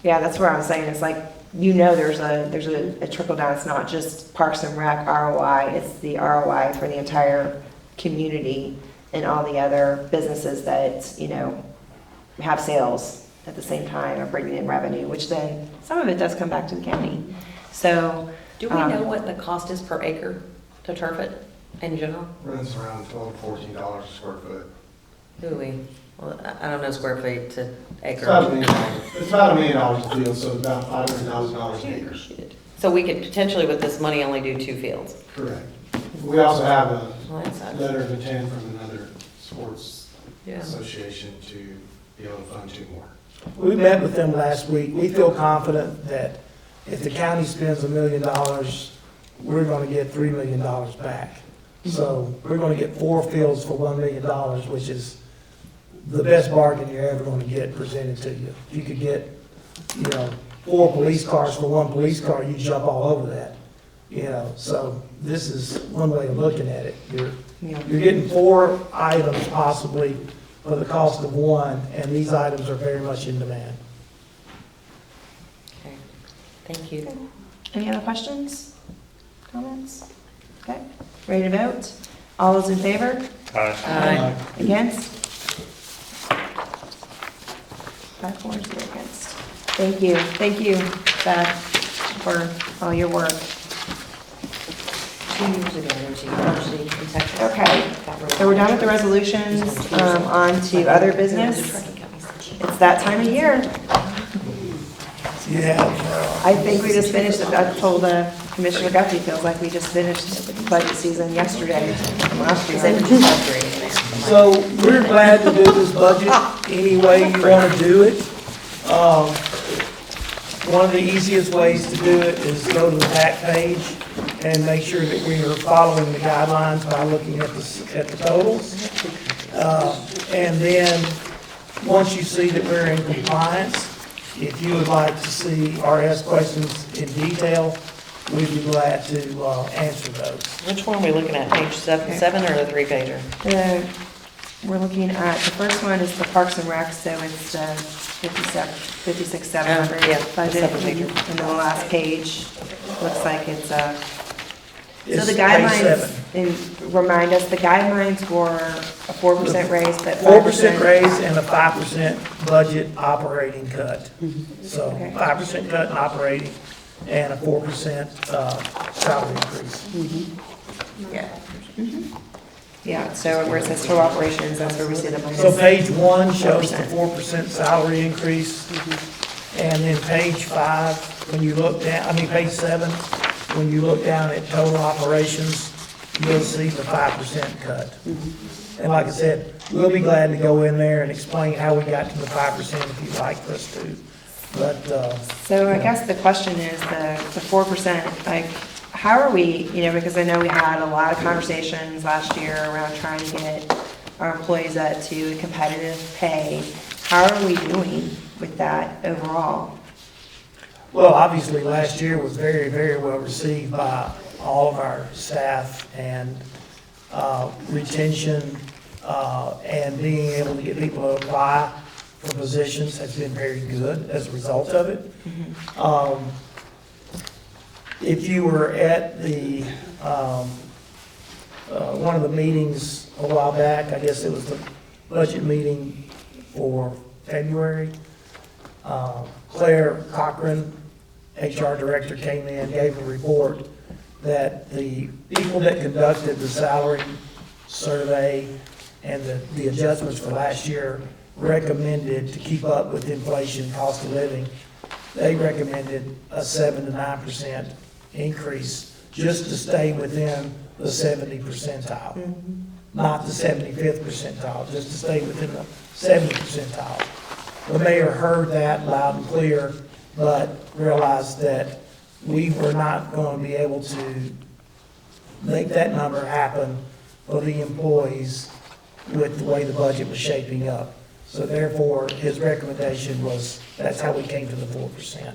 Yeah, that's where I was saying, it's like, you know, there's a trickle down. It's not just Parks and Rec ROI, it's the ROI for the entire community and all the other businesses that, you know, have sales at the same time or bringing in revenue, which then some of it does come back to the county. So
Do we know what the cost is per acre to turf it? In general?
Runs around $12, $14 a square foot.
Ooh-wee. Well, I don't know square feet to
It's about $1
acre.
million. It's about $1 million a field, so it's about $500,000 an acre.
So we could potentially with this money only do 2 fields.
Correct. We also have a
Well, that sucks.
letter of intent from another sports
Yeah.
association to be able to fund 2 more.
We met with them last week. We feel confident that if the county spends $1 million, we're gonna get $3 million back. So we're gonna get 4 fields for $1 million, which is the best bargain you're ever gonna get presented to you. If you could get, 4 police cars for 1 police car, you jump all over that. So this is one way of looking at it. You're getting 4 items possibly for the cost of 1, and these items are very much in demand.
Okay. Thank you.
Any other questions, comments? Okay, ready to vote? All those in favor?
Aye.
Against? 5-4, 0 against. Thank you, Beth, for all your work.
2 years ago, when she actually in Texas.
Okay, so we're done with the resolutions, on to other business. It's that time of year.
Yeah.
I think we just finished, I told Commissioner Guthrie, feels like we just finished budget season yesterday, last year.
So we're glad to do this budget any way you want to do it. One of the easiest ways to do it is go to the back page and make sure that we are following the guidelines by looking at the totals. And then, once you see that we're in compliance, if you would like to see or ask questions in detail, we'd be glad to answer those.
Which one are we looking at, page 7 or the 3-pager?
We're looking at, the first one is the Parks and Rec, so it's 56,700
Yeah,
budget.
the 7-pager.
And then the last page, looks like it's, so
It's
the
page
guidelines,
7.
and remind us, the guidelines were a 4% raise, but
4% raise and a 5% budget operating cut. So
Okay.
5% cut in operating and a 4% salary increase.
Yeah. Yeah, so where it says total operations, that's where we see the minus.
So page 1 shows the 4% salary increase. And then page 5, when you look down, page 7, when you look down at total operations, you'll see the 5% cut. And like I said, we'll be glad to go in there and explain how we got to the 5% if you'd like us to. But,
So I guess the question is the 4%, like, how are we, because I know we had a lot of conversations last year around trying to get our employees up to competitive pay. How are we doing with that overall?
well, obviously, last year was very, very well received by all of our staff, and retention and being able to get people to apply for positions has been very good as a result of it. If you were at the, one of the meetings a while back, I guess it was the budget meeting for February, Claire Cochran, HR director, came in, gave a report that the people that conducted the salary survey and the adjustments for last year recommended, to keep up with inflation, cost of living, they recommended a 7 to 9% increase just to stay within the 70 percentile. Not the 75th percentile, just to stay within the 70 percentile. The mayor heard that loud and clear, but realized that we were not going to be able to make that number happen for the employees with the way the budget was shaping up. So therefore, his recommendation was, that's how we came to the 4%.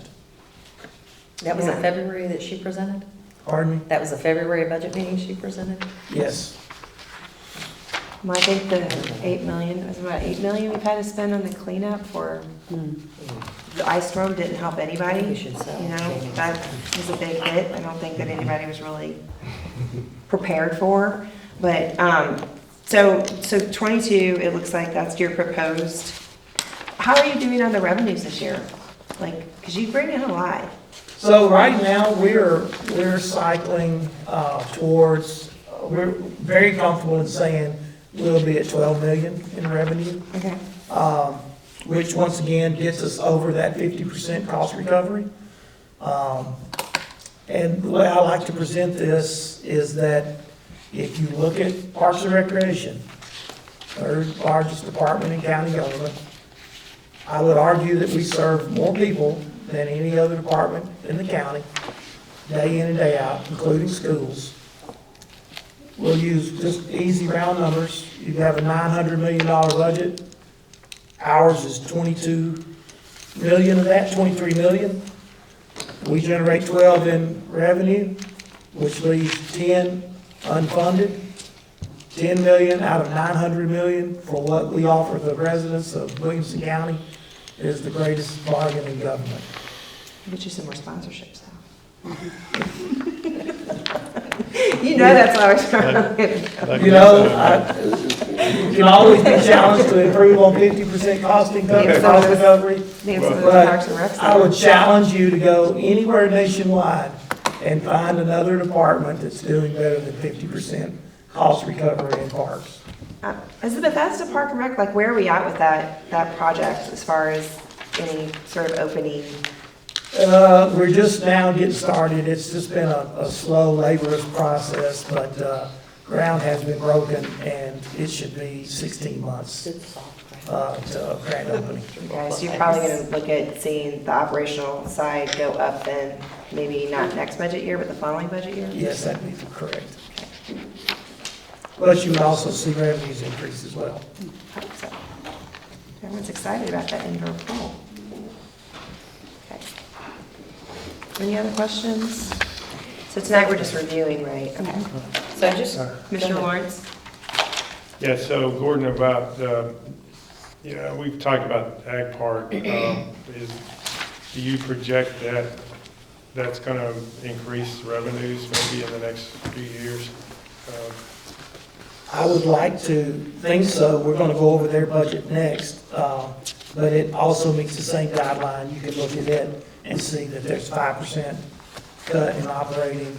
That was in February that she presented?
Pardon me?
That was a February budget meeting she presented?
Yes.
Well, I think the 8 million, it was about 8 million we've had to spend on the cleanup for, the ice storm didn't help anybody.
We should sell.
That was a big hit. I don't think that anybody was really prepared for. But, so 22, it looks like that's your proposed. How are you doing on the revenues this year? Like, because you bring in a lot.
So right now, we're cycling towards we're very comfortable in saying we'll be at 12 million in revenue,
Okay.
which once again gets us over that 50% cost recovery. And the way I like to present this is that if you look at Parks and Recreation, third largest department in county government, I would argue that we serve more people than any other department in the county, day in and day out, including schools. We'll use just easy round numbers. You have a $900 million budget. Ours is 22 million of that, 23 million. We generate 12 in revenue, which leaves 10 unfunded. 10 million out of 900 million for what we offer the residents of Williamson County is the greatest bargain in government.
Get you some more sponsorships now. You know that's what I was trying to get.
You know, you can always be challenged to improve on 50% cost recovery.
Name some of those Parks and Recs.
I would challenge you to go anywhere nationwide and find another department that's doing better than 50% cost recovery in parks.
Is the Bethesda Park and Rec, like where are we at with that project as far as any sort of opening?
We're just now getting started. It's just been a slow, laborious process, but ground has been broken and it should be 16 months to grand opening.
Okay, so you're probably gonna look at seeing the operational side go up then, maybe not next budget year, but the following budget year?
Yes, that'd be correct. But you would also see revenues increase as well.
I hope so. Everyone's excited about that indoor pool. Okay. Any other questions? So tonight we're just reviewing, right? Okay. So just, Commissioner Lawrence?
Yeah, so Gordon, about, we've talked about Ag Park. Do you project that that's going to increase revenues maybe in the next few years?
I would like to think so. We're going to go over their budget next, but it also meets the same guideline. You can look at it and see that there's 5% cut in operating,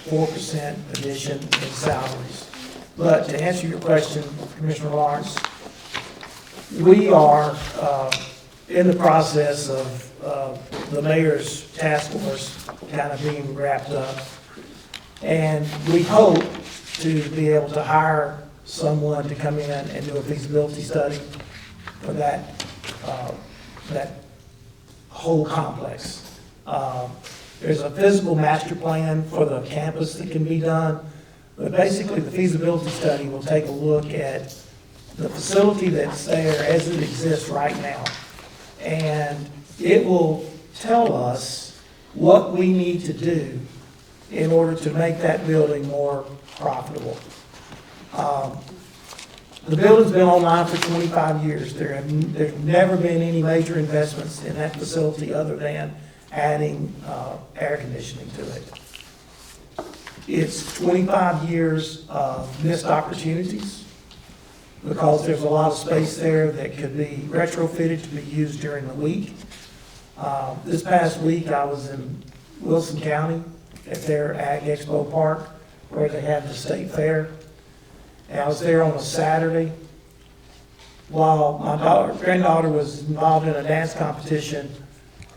4% addition in salaries. But to answer your question, Commissioner Lawrence, we are in the process of the mayor's task force kind of being wrapped up. And we hope to be able to hire someone to come in and do a feasibility study for that whole complex. There's a physical master plan for the campus that can be done, but basically the feasibility study will take a look at the facility that's there as it exists right now. And it will tell us what we need to do in order to make that building more profitable. The building's been online for 25 years. There's never been any major investments in that facility other than adding air conditioning to it. It's 25 years of missed opportunities because there's a lot of space there that could be retrofitted to be used during the week. This past week, I was in Wilson County at their Ag Expo Park where they have the state fair. And I was there on a Saturday while my granddaughter was involved in a dance competition.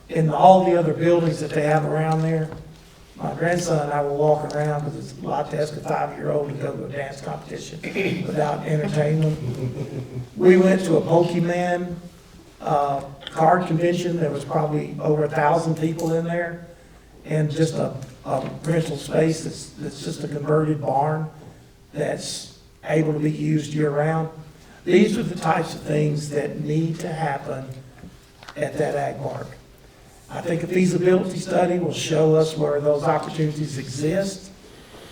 In all the other buildings that they have around there, my grandson and I were walking around because it's a lot to ask a 5-year-old to go to a dance competition without entertainment. We went to a Pokemon card convention. There was probably over 1,000 people in there, and just a rental space that's just a converted barn that's able to be used year-round. These are the types of things that need to happen at that ag park. I think a feasibility study will show us where those opportunities exist.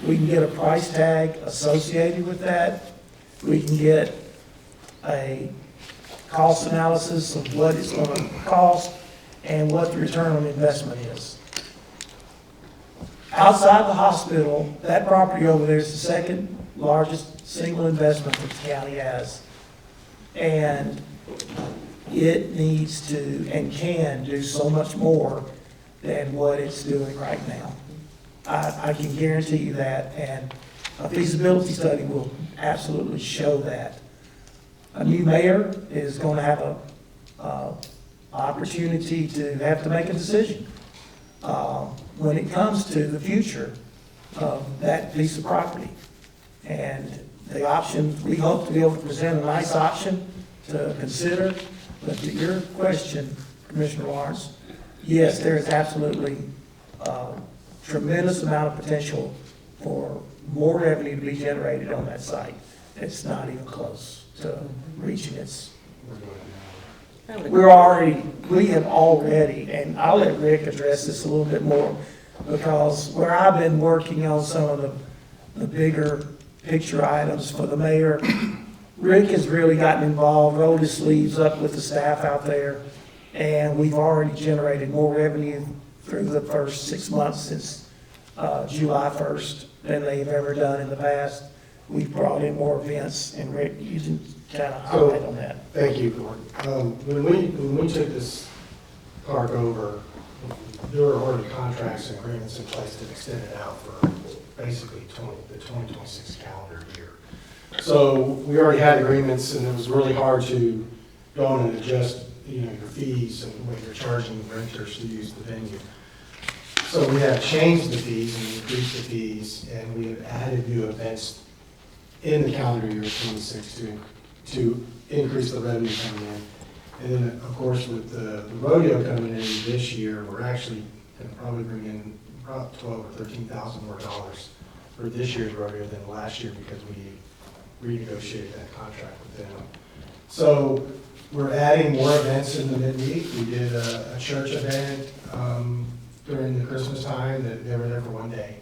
We can get a price tag associated with that. We can get a cost analysis of what it's going to cost and what the return on investment is. Outside the hospital, that property over there is the second largest single investment that the county has. And it needs to and can do so much more than what it's doing right now. I can guarantee you that. And A feasibility study will absolutely show that. A new mayor is going to have a opportunity to have to make a decision when it comes to the future of that piece of property. And the option, we hope to be able to present a nice option to consider. But to your question, Commissioner Lawrence, yes, there is absolutely tremendous amount of potential for more revenue to be generated on that site. It's not even close to reaching its. We have already, and I'll let Rick address this a little bit more, because where I've been working on some of the bigger picture items for the mayor, Rick has really gotten involved, rolled his sleeves up with the staff out there, and we've already generated more revenue through the first 6 months since July 1st than they've ever done in the past. We've brought in more events, and Rick, you can kind of highlight on that.
Thank you, Gordon. When we took this park over, there were already contracts and agreements in place to extend it out for basically the 2026 calendar year. So we already had agreements, and it was really hard to go in and adjust, your fees and what you're charging renters to use the venue. So we have changed the fees and increased the fees, and we have added new events in the calendar year 26 to increase the revenue coming in. And then, of course, with the rodeo coming in this year, we're actually going to probably bring in about $12,000 or $13,000 more dollars for this year's rodeo than last year, because we renegotiated that contract with them. So we're adding more events in the midweek. We did a church event during the Christmas time that they were there for one day,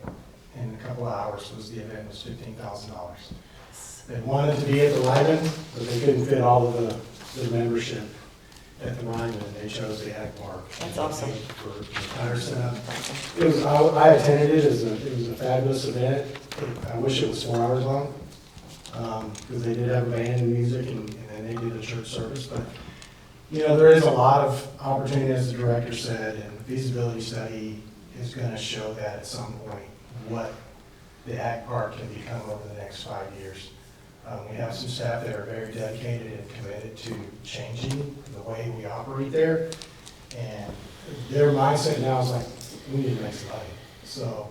and a couple of hours was the event, was $15,000. They wanted to be at the Ryman, but they couldn't fit all of the membership at the Ryman, and they chose the Ag Park.
That's awesome.
For the entire setup. I attended it. It was a fabulous event. I wish it was 4 hours long, because they did have a band and music, and then they did a church service. But there is a lot of opportunity, as the director said, and the feasibility study is going to show that at some point what the Ag Park can become over the next 5 years. We have some staff that are very dedicated and committed to changing the way we operate there, and their mindset now is like, we need to make some money. So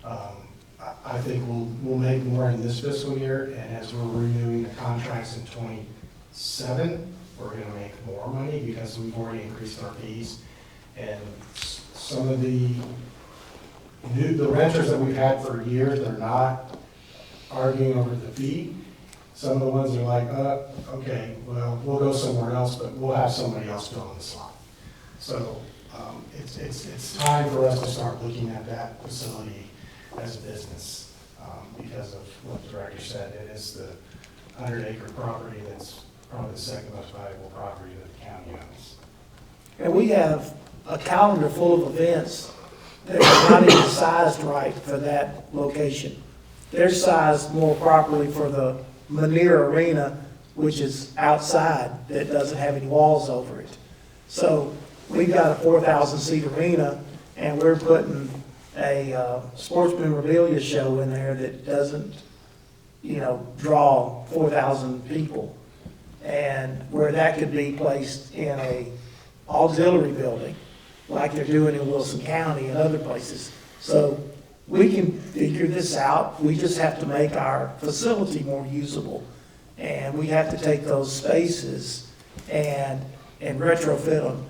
I think we'll make more in this fiscal year, and as we're renewing the contracts in 27, we're going to make more money because we've already increased our fees. And some of the renters that we've had for years, they're not arguing over the fee. Some of the ones are like, okay, well, we'll go somewhere else, but we'll have somebody else fill in the slot. So it's time for us to start looking at that facility as a business, because of what the director said. It is the 100-acre property that's probably the second most valuable property that the county owns.
And we have a calendar full of events that are not even sized right for that location. They're sized more properly for the Lanier Arena, which is outside, that doesn't have any walls over it. So we've got a 4,000-seat arena, and we're putting a sports memorabilia show in there that doesn't, draw 4,000 people. And where that could be placed in a auxiliary building, like they're doing in Wilson County and other places. So we can figure this out. We just have to make our facility more usable. And we have to take those spaces and retrofit them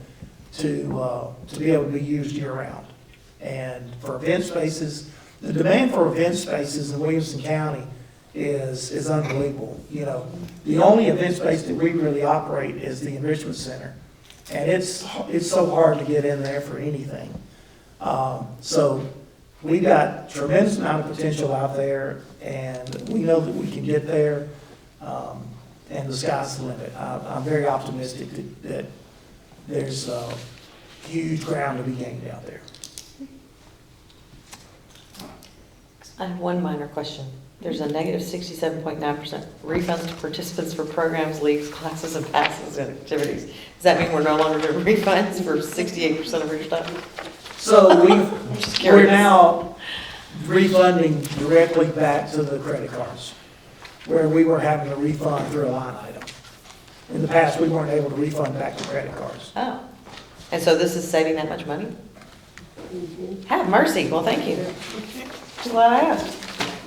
to be able to be used year-round. And for event spaces, the demand for event spaces in Williamson County is unbelievable. The only event space that we really operate is the Enrichment Center. And it's so hard to get in there for anything. So we've got tremendous amount of potential out there, and we know that we can get there, and the sky's the limit. I'm very optimistic that there's huge ground to be gained out there.
I have one minor question. There's a negative 67.9% refunds to participants for programs, leagues, classes, and passes and activities. Does that mean we're no longer doing refunds for 68% of your stuff?
So we're now, refunding directly back to the credit cards, where we were having to refund through a line item. In the past, we weren't able to refund back to credit cards.
Oh, and so this is saving that much money? Have mercy, well, thank you. I'm glad I asked.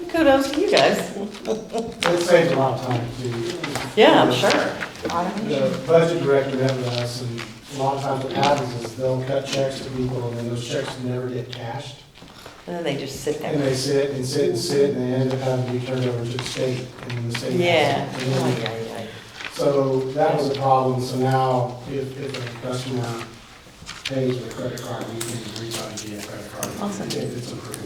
Kudos to you guys.
It saves a lot of time too.
Yeah, I'm sure.
The budget director met with us, and a lot of times what happens is they'll cut checks to people, and then those checks never get cashed.
And then they just sit
And
there.
they sit and sit and sit, and they end up having to be turned over to the state, and the state.
Yeah.
has it. And then- So that was a problem, so now if a customer pays with a credit card, we can refund via credit card.
Awesome.
If it's approved.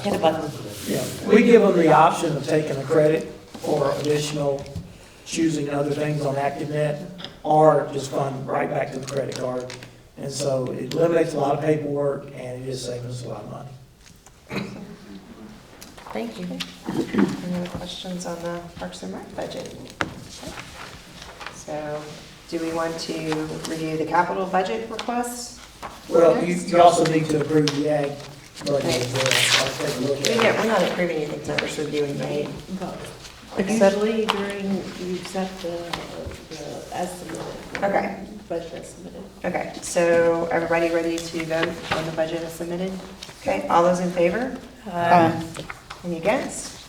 Hit a button.
Yeah, we give them the option of taking a credit or additional, choosing other things on ActiveNet, or just fund right back to the credit card. And so it eliminates a lot of paperwork, and it just saves us a lot of money.
Thank you. Any other questions on the Parks and Rec budget? Okay. So, do we want to review the capital budget requests?
Well, you also need to approve the ag budget as well. I'll take a look at it.
We're not approving anything, so we're just reviewing, right?
Usually during, you accept the estimate.
Okay.
Budget estimate.
Okay, so everybody ready to vote on the budget as submitted? Okay, all those in favor? Any against?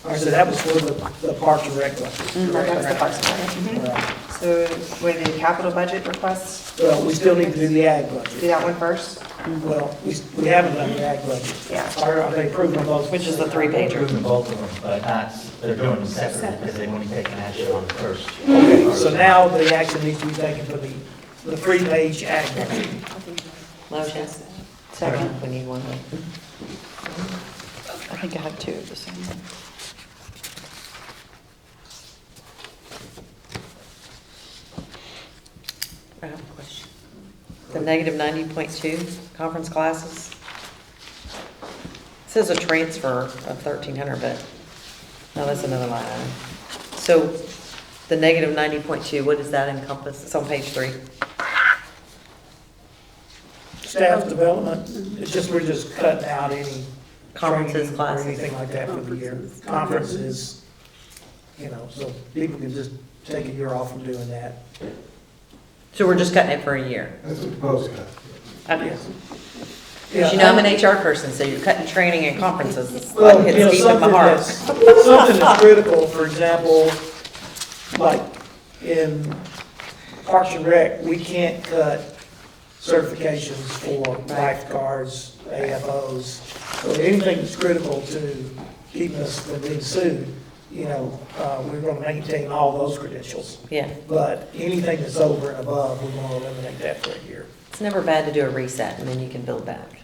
All right, so that was for the Parks and Rec budget.
That was the Parks and Rec.
All right.
So, what are the capital budget requests?
Well, we still need to do the ag
Do
budget.
that one first?
Well, we haven't done the ag budget.
Yeah.
Are they approving of those?
Which is the three-pager.
Approving both of them, but not, they're doing them separate because they want to take an action on the first.
Okay, so now the action needs to be taken for the three-page ag budget.
Motion. Second. We need one.
I think I have two of the same.
I have a question. The negative 90.2 conference classes. It says a transfer of 1,300, but, no, that's another line item. So the negative 90.2, what does that encompass? It's on page 3.
Staff development, it's just, we're just cutting out any
Conferences,
training or
classes.
anything like that for the year. Conferences, so people can just take a year off from doing that.
So we're just cutting it for a year.
That's what the proposed cut.
Okay.
Yeah,
You know, I'm an HR person, so you're cutting training and conferences. It's
Well,
like, it's deep in my
something
heart.
something that's critical, for example, like in Parks and Rec, we can't cut certifications for lifeguards, AFOs. So anything that's critical to keeping us from being sued, we're gonna maintain all those credentials.
Yeah.
But anything that's over and above, we're gonna eliminate that for a year.
It's never bad to do a reset and then you can build back.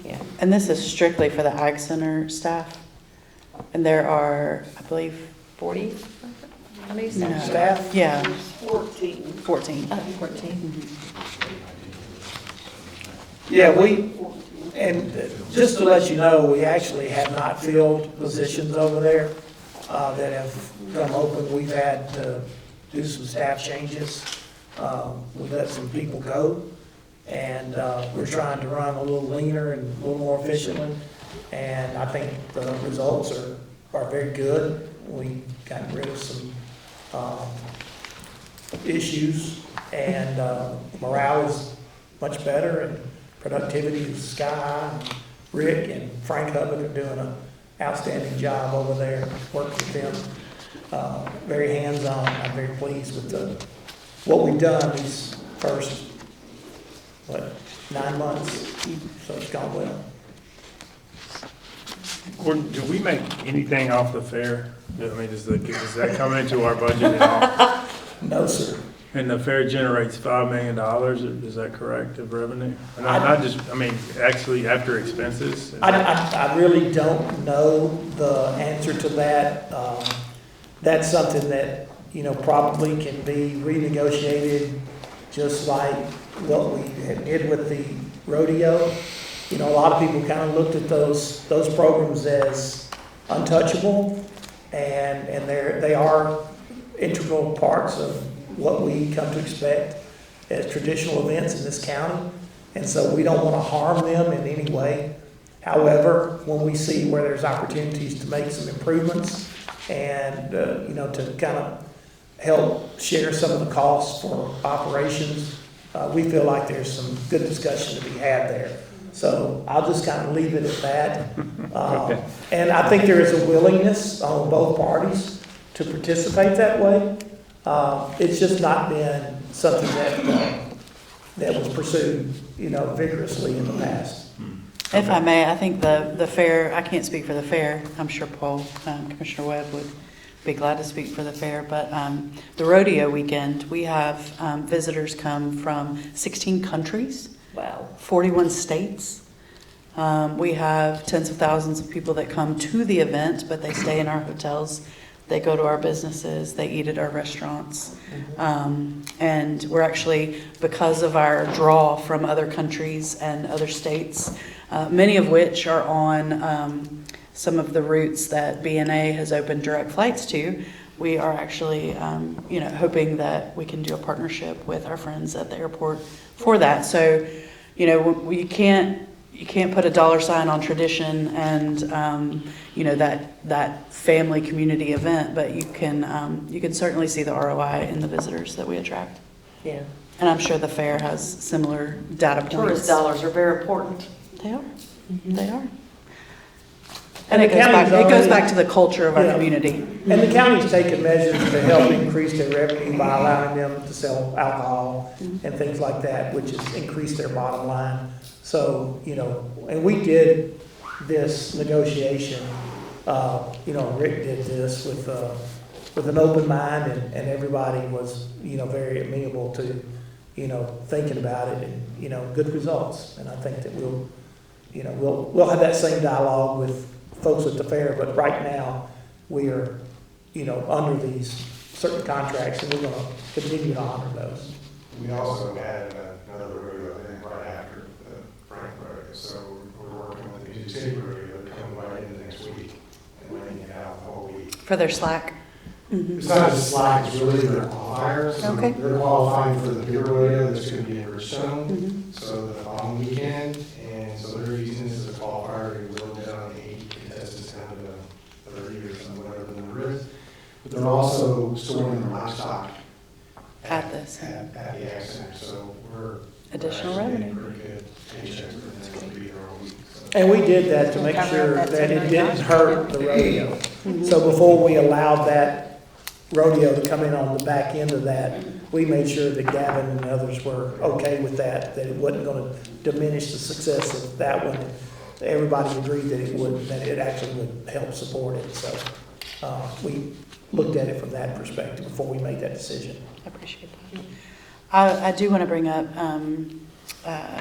Yeah.
And this is strictly for the Ag Center staff. And there are, I believe,
40? How many
no,
staff?
Staff?
Yeah,
14.
14.
14.
Yeah, and just to let you know, we actually have not filled positions over there that have come open. We've had to do some staff changes. We've let some people go, and we're trying to run a little leaner and a little more efficiently. And I think the results are very good. We got rid of some issues, and morale is much better, and productivity is sky high. Rick and Frank Hubbard are doing an outstanding job over there, working with them. Very hands-on. I'm very pleased with what we've done these first, 9 months, so it's gone well.
Gordon, do we make anything off the fair? I mean, does that come into our budget at all?
No, sir.
And the fair generates $5 million, is that correct, of revenue? And not just, actually after expenses?
I really don't know the answer to that. That's something that, probably can be renegotiated, just like what we did with the rodeo. A lot of people kind of looked at those programs as untouchable, and they are integral parts of what we come to expect as traditional events in this county. And so we don't want to harm them in any way. However, when we see where there's opportunities to make some improvements and, to kind of help share some of the costs for operations, we feel like there's some good discussion to be had there. So I'll just kind of leave it at that. And I think there is a willingness on both parties to participate that way. It's just not been something that was pursued, vigorously in the past.
If I may, I think the fair, I can't speak for the fair. I'm sure Commissioner Webb would be glad to speak for the fair. But the rodeo weekend, we have visitors come from 16 countries.
Wow.
41 states. We have tens of thousands of people that come to the event, but they stay in our hotels. They go to our businesses. They eat at our restaurants. And we're actually, because of our draw from other countries and other states, many of which are on some of the routes that BNA has opened direct flights to, we are actually, hoping that we can do a partnership with our friends at the airport for that. So, you can't put a dollar sign on tradition and, that family community event, but you can certainly see the ROI in the visitors that we attract.
Yeah.
And I'm sure the fair has similar data points.
Tourist dollars are very important.
They are. They are.
And
And
the county's
it goes
already-
back to the culture of our
Yeah.
community.
And the county's taken measures to help increase their revenue by allowing them to sell alcohol and things like that, which has increased their bottom line. So, and we did this negotiation, Rick did this with an open mind, and everybody was, very amenable to, thinking about it and, good results. And I think that we'll have that same dialogue with folks at the fair, but right now, we are, under these certain contracts, and we're gonna continue to honor those.
We also had another rodeo, I think, right after the Frank rodeo, so we're working with the Music City rodeo, they're coming right into next week and laying it out the whole week.
For their slack.
It's not just slack, it's really their qualifiers. So
Okay.
they're qualifying for the beer rodeo that's gonna be in Bridgestone, so the following weekend, and so they're using this as a qualifier to whittle down 80 contestants down to 30 or something, whatever the number is. But they're also storing their livestock
At this.
at the Ag Center, so we're
Additional
we're actually
revenue.
getting pretty good paychecks for them to be there all week. So.
And we did that to make sure that it didn't hurt the rodeo. So before we allowed that rodeo to come in on the back end of that, we made sure that Gavin and others were okay with that it wasn't gonna diminish the success of that one. Everybody agreed that it wouldn't, that it actually would help support it. So, we looked at it from that perspective before we made that decision.
I appreciate that. I do want to bring up,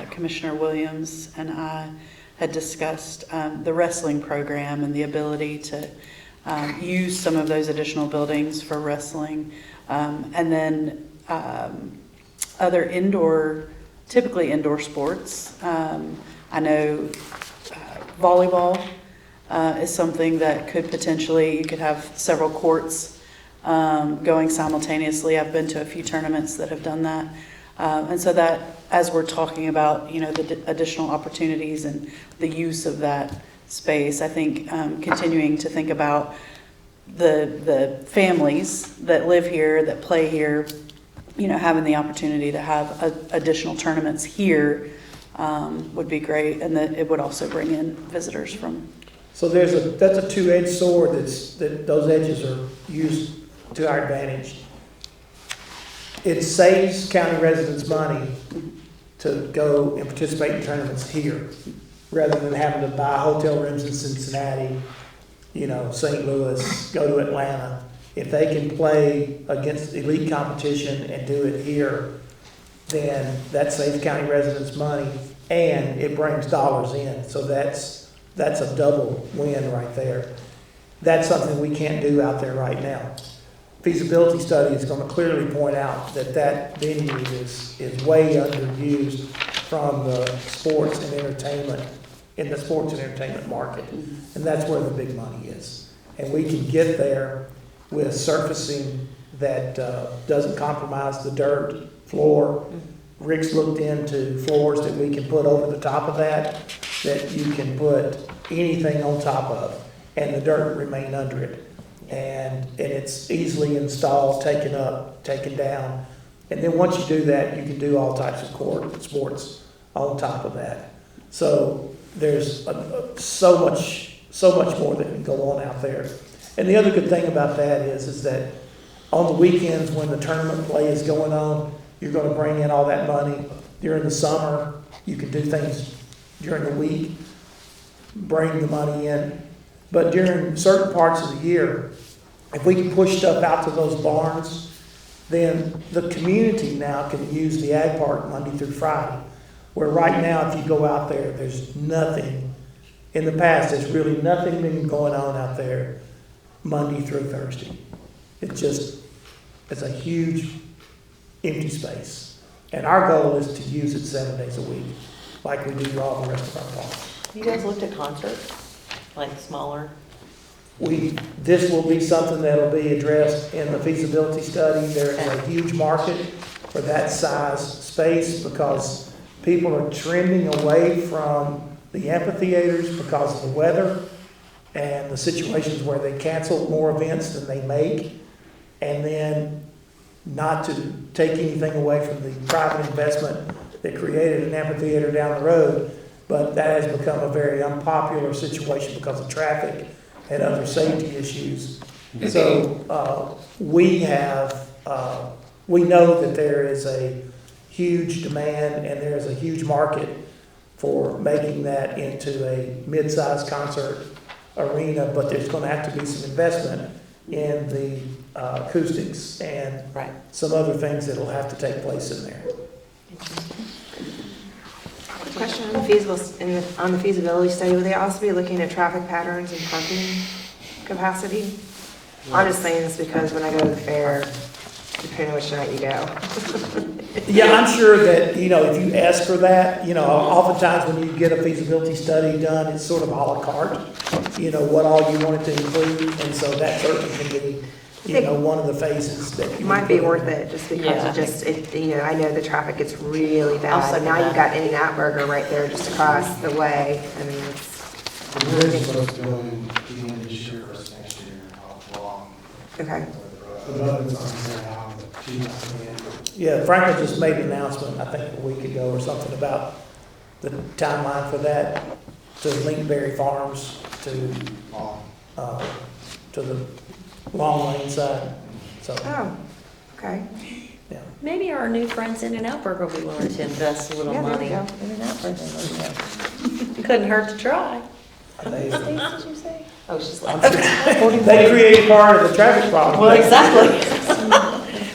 Commissioner Williams and I had discussed the wrestling program and the ability to use some of those additional buildings for wrestling. And then other typically indoor sports. I know volleyball is something that could potentially, you could have several courts going simultaneously. I've been to a few tournaments that have done that. And so that, as we're talking about, the additional opportunities and the use of that space, I think continuing to think about the families that live here, that play here, having the opportunity to have additional tournaments here would be great, and that it would also bring in visitors from.
So that's a two-edged sword that those edges are used to our advantage. It saves county residents money to go and participate in tournaments here, rather than having to buy hotel rooms in Cincinnati, St. Louis, go to Atlanta. If they can play against elite competition and do it here, then that saves county residents money and it brings dollars in. So that's a double win right there. That's something we can't do out there right now. Feasibility study is going to clearly point out that venue is way underused from the sports and entertainment, in the sports and entertainment market. And that's where the big money is. And we can get there with surfacing that doesn't compromise the dirt floor. Rick's looked into floors that we can put over the top of that that you can put anything on top of, and the dirt remain under it. And it's easily installed, taken up, taken down. And then once you do that, you can do all types of court sports on top of that. So there's so much more that can go on out there. And the other good thing about that is that on the weekends when the tournament play is going on, you're going to bring in all that money. During the summer, you can do things during the week, bring the money in. But during certain parts of the year, if we can push stuff out to those barns, then the community now can use the ag park Monday through Friday. Where right now, if you go out there, there's nothing. In the past, there's really nothing been going on out there Monday through Thursday. It's a huge empty space. And our goal is to use it 7 days a week, like we do all the rest of our parks.
You guys looked at concerts, like smaller?
This will be something that'll be addressed in the feasibility study. There is a huge market for that size space because people are trending away from the amphitheaters because of the weather and the situations where they cancel more events than they make. And then not to take anything away from the private investment that created an amphitheater down the road, but that has become a very unpopular situation because of traffic and other safety issues. So we know that there is a huge demand and there is a huge market for making that into a mid-sized concert arena, but there's going to have to be some investment in the acoustics and some other things that will have to take place in there.
Question on the feasibility study, will they also be looking at traffic patterns and parking capacity? I'm just saying this because when I go to the fair, depending on which night you go.
Yeah, I'm sure that, if you ask for that, oftentimes when you get a feasibility study done, it's sort of a la carte, what all you want it to include, and so that certainly can be, one of the phases that you
Might be worth it, just because I know the traffic gets really bad. Now you've got In-N-Out Burger right there just across the way. I mean, it's.
We're supposed to go in the end of this year versus next year, how long.
Okay.
Yeah, Franklin just made an announcement, I think a week ago or something, about the timeline for that to Linkberry Farms to the Long Lane side. So,
Oh, okay.
yeah.
Maybe our new friends In-N-Out Burger will be willing to invest a little
Yeah, there
money.
we go. In-N-Out Burger.
Couldn't hurt to try.
They,
Did you say? Oh, she's like.
they create part of the traffic problem.
Well, exactly.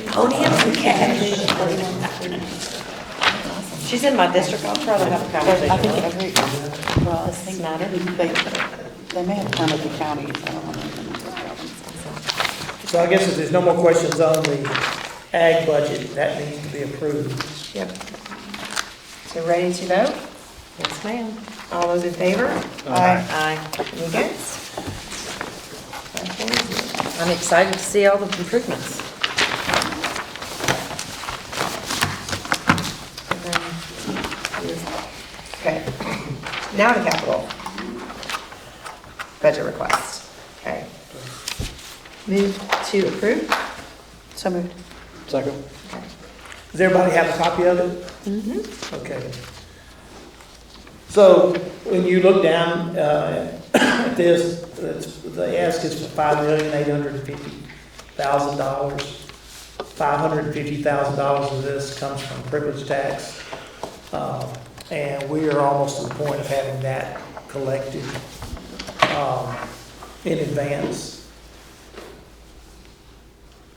Podium and cash. She's in my district, I'll try to have a conversation
I think
with her.
well, I
Does
think
it matter?
they may have counted the counties. I don't know.
So I guess if there's no more questions on the ag budget, that needs to be approved.
Yep. So ready to vote?
Yes, ma'am.
All those in favor?
Aye.
Any against?
I'm excited to see all the improvements.
Okay, now the capital budget request. Okay. Move to approve?
So moved.
Second.
Okay.
Does everybody have a copy of it?
Mm-hmm.
Okay. So when you look down at this, the ask is for $5,850,000. $550,000 of this comes from privilege tax. And we are almost to the point of having that collected in advance.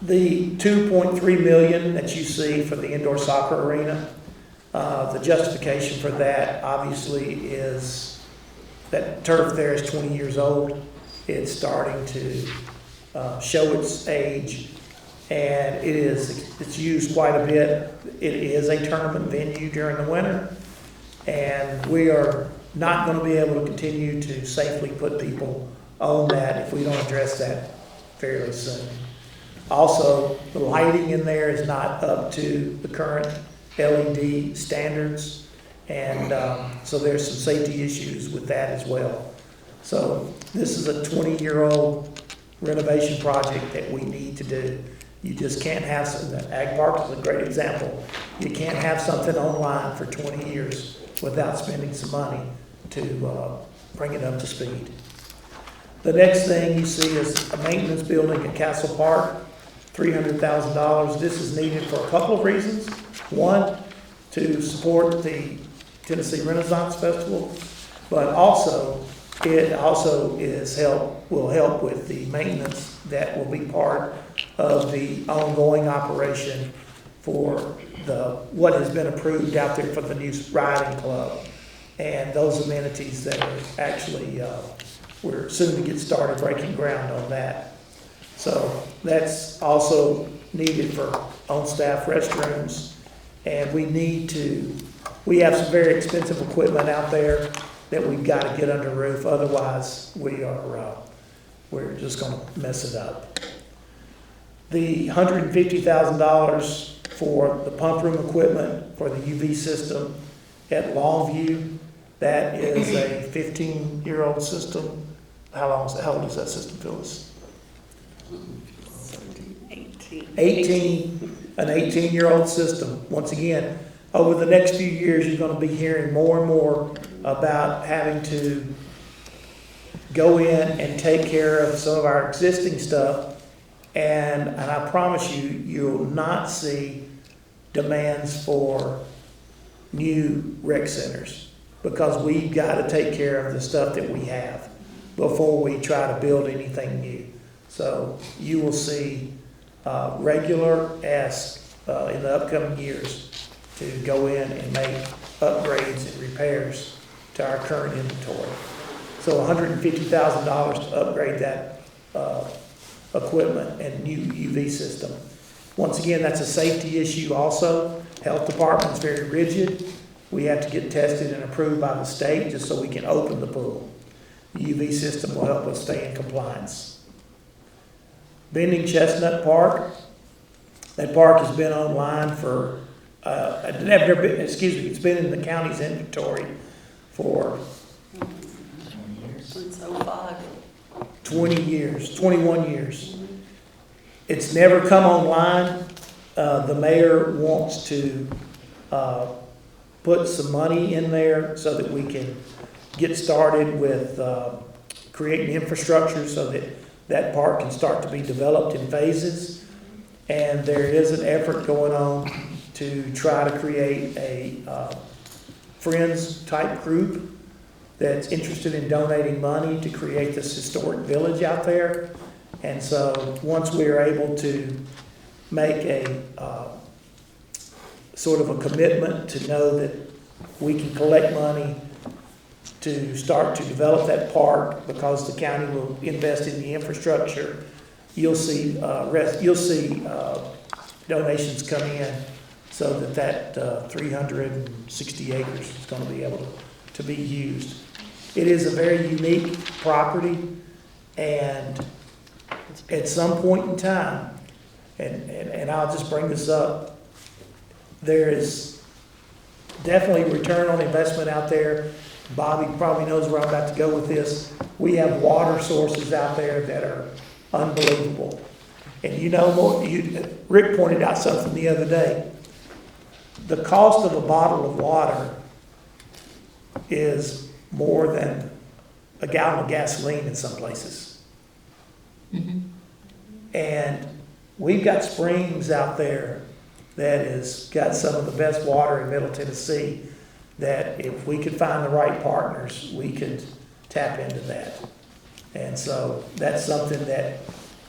The $2.3 million that you see for the indoor soccer arena, the justification for that obviously is that turf there is 20 years old. It's starting to show its age, and it's used quite a bit. It is a tournament venue during the winter, and we are not going to be able to continue to safely put people on that if we don't address that fairly soon. Also, the lighting in there is not up to the current LED standards, And so there's some safety issues with that as well. So this is a 20-year-old renovation project that we need to do. You just can't have, the Ag Park is a great example. You can't have something online for 20 years without spending some money to bring it up to speed. The next thing you see is a maintenance building at Castle Park, $300,000. This is needed for a couple of reasons. One, to support the Tennessee Renaissance Festival, but also it also will help with the maintenance that will be part of the ongoing operation for what has been approved out there for the new riding club. And those amenities that are actually, we're soon to get started breaking ground on that. So that's also needed for on-staff restrooms. And we have some very expensive equipment out there that we've got to get under roof. Otherwise, we're just going to mess it up. The $150,000 for the pump room equipment for the UV system at Longview, that is a 15-year-old system. How old is that system, Phyllis? 18, an 18-year-old system. Once again, over the next few years, you're going to be hearing more and more about having to go in and take care of some of our existing stuff. And I promise you, you'll not see demands for new rec centers because we've got to take care of the stuff that we have before we try to build anything new. So you will see regular asks in the upcoming years to go in and make upgrades and repairs to our current inventory. So $150,000 to upgrade that equipment and new UV system. Once again, that's a safety issue also. Health department's very rigid. We have to get tested and approved by the state just so we can open the pool. The UV system will help us stay in compliance. Bending Chestnut Park. That park has been online for, it's been in the county's inventory for 20 years, 21 years. It's never come online. The mayor wants to put some money in there so that we can get started with creating infrastructure so that that park can start to be developed in phases. And there is an effort going on to try to create a Friends type group that's interested in donating money to create this historic village out there. And so once we are able to make a sort of a commitment to know that we can collect money to start to develop that park because the county will invest in the infrastructure, you'll see donations come in so that 360 acres is going to be able to be used. It is a very unique property, and at some point in time, and I'll just bring this up, there is definitely return on investment out there. Bobby probably knows where I'm about to go with this. We have water sources out there that are unbelievable. And you know, Rick pointed out something the other day. The cost of a bottle of water is more than a gallon of gasoline in some places. Mm-hmm. And we've got springs out there that has got some of the best water in Middle Tennessee, that if we could find the right partners, we could tap into that. And so that's something that,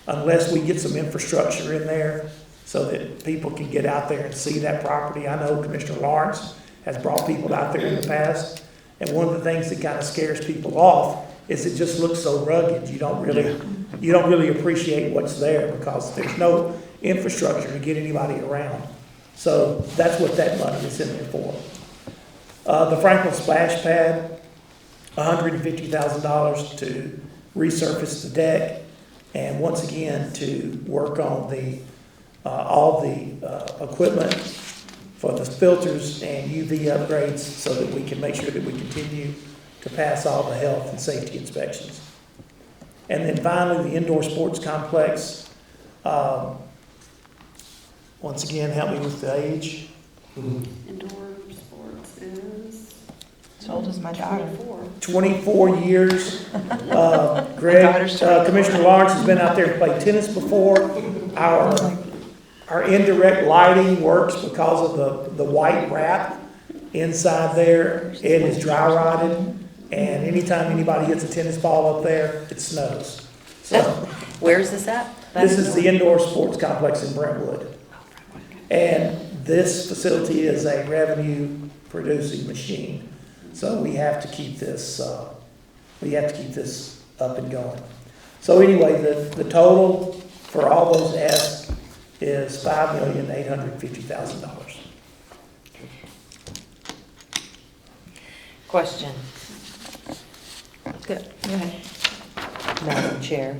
unless we get some infrastructure in there so that people can get out there and see that property. I know Commissioner Lawrence has brought people out there in the past, and one of the things that kind of scares people off is it just looks so rugged. You don't really appreciate what's there because there's no infrastructure to get anybody around. So that's what that money is in there for. The Franklin Splash Pad, $150,000 to resurface the deck, and once again to work on all the equipment for the filters and UV upgrades so that we can make sure that we continue to pass all the health and safety inspections. And then finally, the indoor sports complex. Once again, help me with the age.
Indoor sports is
As old as my daughter.
24.
24 years. Greg, Commissioner Lawrence has been out there and played tennis before. Our indirect lighting works because of the white wrap inside there. It is dry rotted, and anytime anybody hits a tennis ball up there, it snows. So
Where's this at?
this is the indoor sports complex in Brentwood. And this facility is a revenue producing machine. So we have to keep this, up and going. So anyway, the total for all those asks is $5,850,000.
Question.
Good, go ahead.
Madam Chair.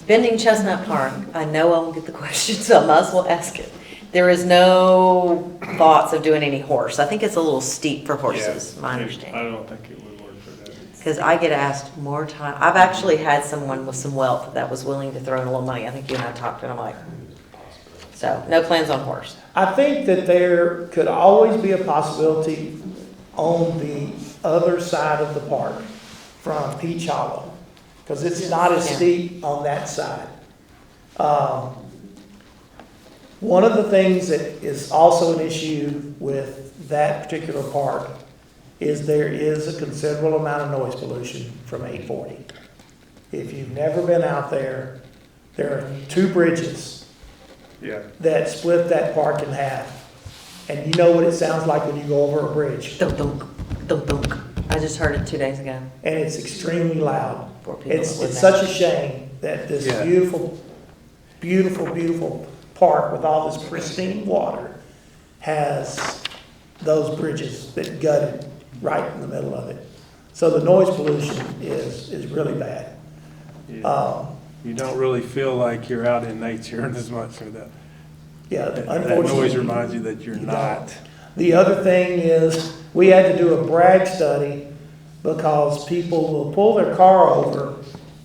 Bending Chestnut Park, I know I won't get the question, so I might as well ask it. There is no thoughts of doing any horse. I think it's a little steep for horses, my
I
understanding.
don't think it would work for that.
Because I get asked more time. I've actually had someone with some wealth that was willing to throw in a little money. I think you and I talked, and I'm like, so no plans on horse.
I think that there could always be a possibility on the other side of the park from Peach Hollow, because it's not as steep on that side. One of the things that is also an issue with that particular park is there is a considerable amount of noise pollution from 840. If you've never been out there, there are 2 bridges
Yeah.
that split that park in half. And you know what it sounds like when you go over a bridge.
Dunk, dunk, dunk, dunk. I just heard it 2 days ago.
And it's extremely loud.
For people
It's
that live
such a shame that this
Yeah.
beautiful, beautiful, beautiful park with all this pristine water has those bridges that gutted right in the middle of it. So the noise pollution is really bad.
You don't really feel like you're out in nature as much with that.
Yeah,
That
unfortunately.
noise reminds you that you're not.
The other thing is, we had to do a brag study because people will pull their car over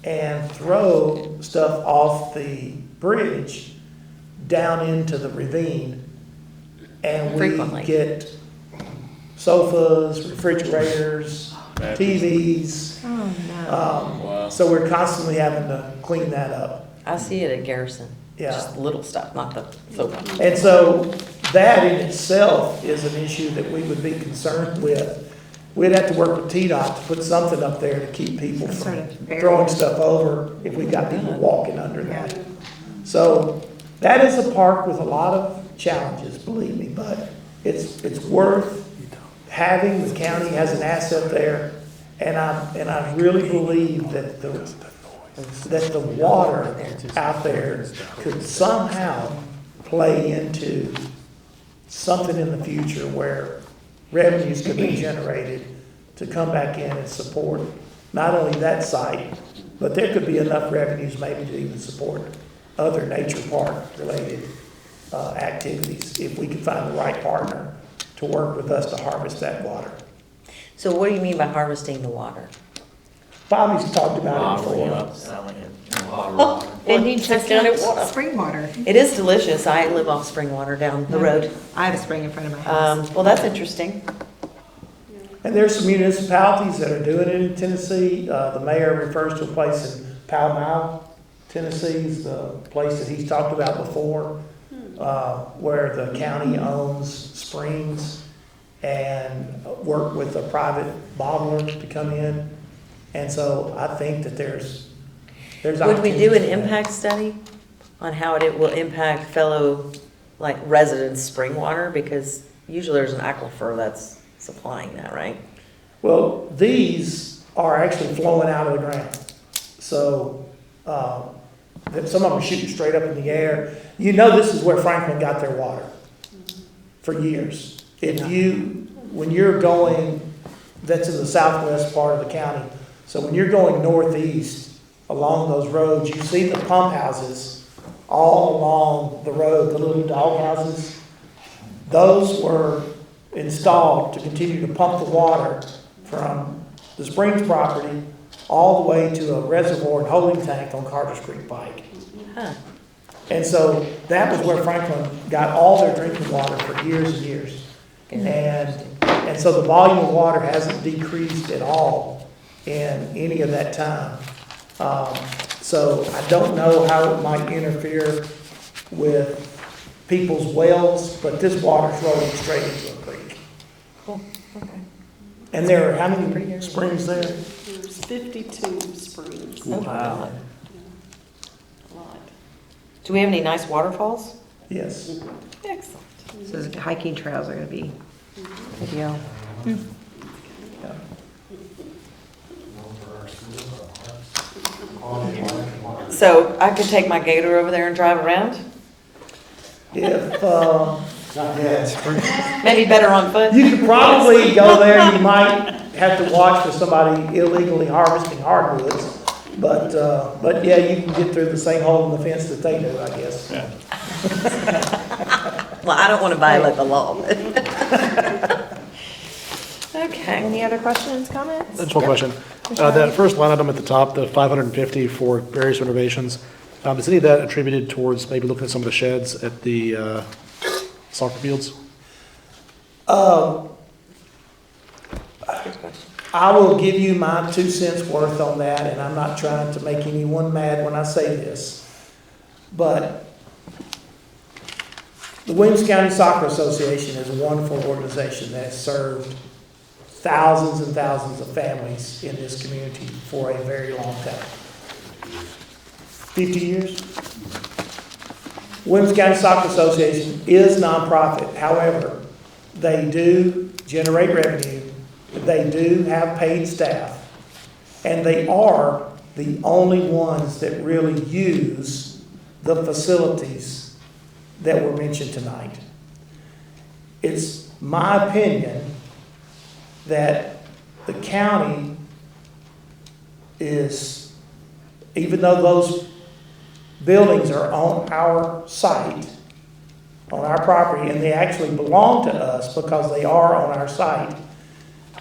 and throw stuff off the bridge down into the ravine. And we
Frequently.
get sofas, refrigerators, TVs.
Oh, no.
So we're constantly having to clean that up.
I see it at Garrison.
Yeah.
Just little stuff, not the sofa.
And so that in itself is an issue that we would be concerned with. We'd have to work with TDOT to put something up there to keep people
Some sort
from
of barrier.
throwing stuff over if we got people walking under that. So that is a park with a lot of challenges, believe me, but it's worth having. The county has an asset there, and I really believe that the water out there could somehow play into something in the future where revenues could be generated to come back in and support not only that site, but there could be enough revenues maybe to even support other nature park related activities if we could find the right partner to work with us to harvest that water.
So what do you mean by harvesting the water?
Bobby's talked about it
Bottling it
before.
up, selling it in bottled water.
Bending Chestnut water.
Spring water.
It is delicious. I live off spring water down the road.
I have a spring in front of my house.
Well, that's interesting.
And there's some municipalities that are doing it in Tennessee. The mayor refers to a place in Pall Mall, Tennessee, is the place that he's talked about before, where the county owns springs and work with a private bottler to come in. And so I think that there's
Would we do an
opportunity for that.
impact study on how it will impact fellow, like, residents' spring water? Because usually there's an aquifer that's supplying that, right?
Well, these are actually flowing out of the ground. So, some of them are shooting straight up in the air. You know, this is where Franklin got their water for years. When you're going, that's in the southwest part of the county. So when you're going northeast along those roads, you see the pump houses all along the road, the little dog houses. Those were installed to continue to pump the water from the Springs property all the way to a reservoir and holding tank on Carter's Creek Pike.
Huh.
And so that was where Franklin got all their drinking water for years and years. And so the volume of water hasn't decreased at all in any of that time. So I don't know how it might interfere with people's wells, but this water's rolling straight into a creek.
Cool, okay.
And there are how many springs there?
There's 52 springs.
Wow.
A lot.
Do we have any nice waterfalls?
Yes.
Excellent.
So the hiking trails are gonna be ideal.
So I could take my gator over there and drive around?
If,
Maybe better on foot?
you could probably go there, and you might have to watch for somebody illegally harvesting hardwoods. But yeah, you can get through the same hole in the fence that they do, I guess.
Well, I don't want to violate the law. Okay.
Any other questions, comments?
Just one question. That first line item at the top, the 550 for various renovations, is any of that attributed towards maybe looking at some of the sheds at the soccer fields?
I will give you my 2 cents worth on that, and I'm not trying to make anyone mad when I say this. But the Williamson County Soccer Association is a wonderful organization that has served thousands and thousands of families in this community for a very long time. 50 years? Williamson County Soccer Association is nonprofit. However, they do generate revenue. They do have paid staff. And they are the only ones that really use the facilities that were mentioned tonight. It's my opinion that the county is, even though those buildings are on our site, on our property, and they actually belong to us because they are on our site,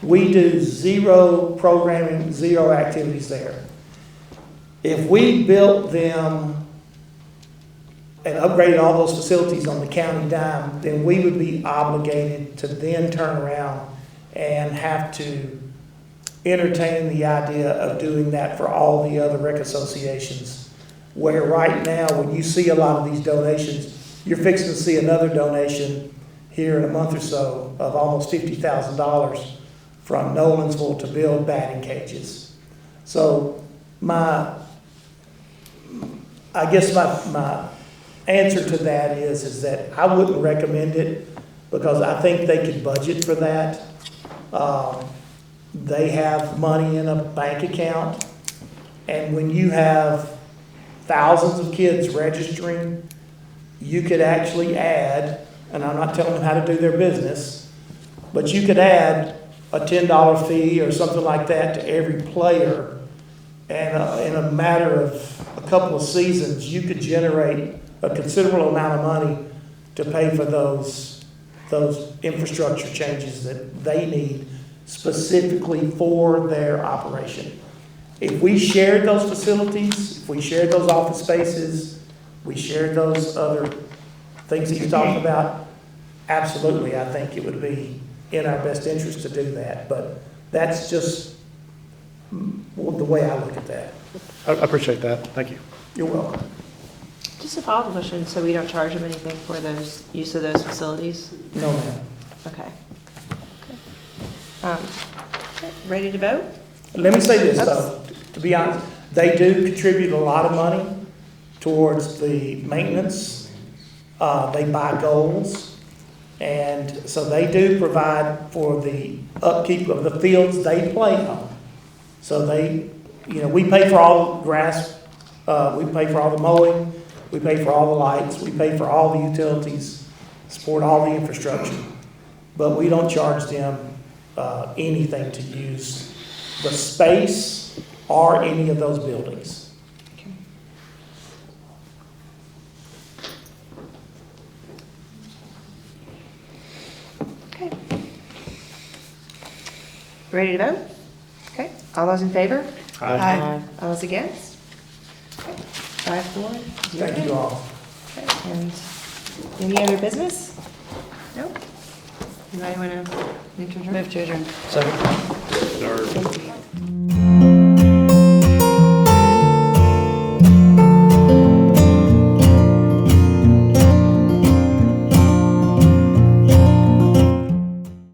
we do zero programming, zero activities there. If we built them and upgraded all those facilities on the county dime, then we would be obligated to then turn around and have to entertain the idea of doing that for all the other rec associations. Where right now, when you see a lot of these donations, you're fixing to see another donation here in a month or so of almost $50,000 from Nolansville to build batting cages. So I guess my answer to that is that I wouldn't recommend it because I think they could budget for that. They have money in a bank account, and when you have thousands of kids registering, you could actually add, and I'm not telling them how to do their business, but you could add a $10 fee or something like that to every player, and in a matter of a couple of seasons, you could generate a considerable amount of money to pay for those infrastructure changes that they need specifically for their operation. If we shared those facilities, if we shared those office spaces, we shared those other things that you're talking about, absolutely, I think it would be in our best interest to do that. But that's just the way I look at that.
I appreciate that. Thank you.
You're welcome.
Just a follow-up question, so we don't charge them anything for those, use of those facilities?
No, ma'am.
Okay. Ready to vote?
Let me say this, though, to be honest, they do contribute a lot of money towards the maintenance. They buy goals, and so they do provide for the upkeep of the fields they play on. So we pay for all the grass, we pay for all the mowing, we pay for all the lights, we pay for all the utilities, support all the infrastructure, but we don't charge them anything to use the space or any of those buildings.
Ready to vote? Okay, all those in favor?
Aye.
All those against? Okay, 5-4.
Thank you all.
Okay, and any other business? No? Anybody want to move to adjourn?
Move to adjourn.
Second.
Or
Thank you.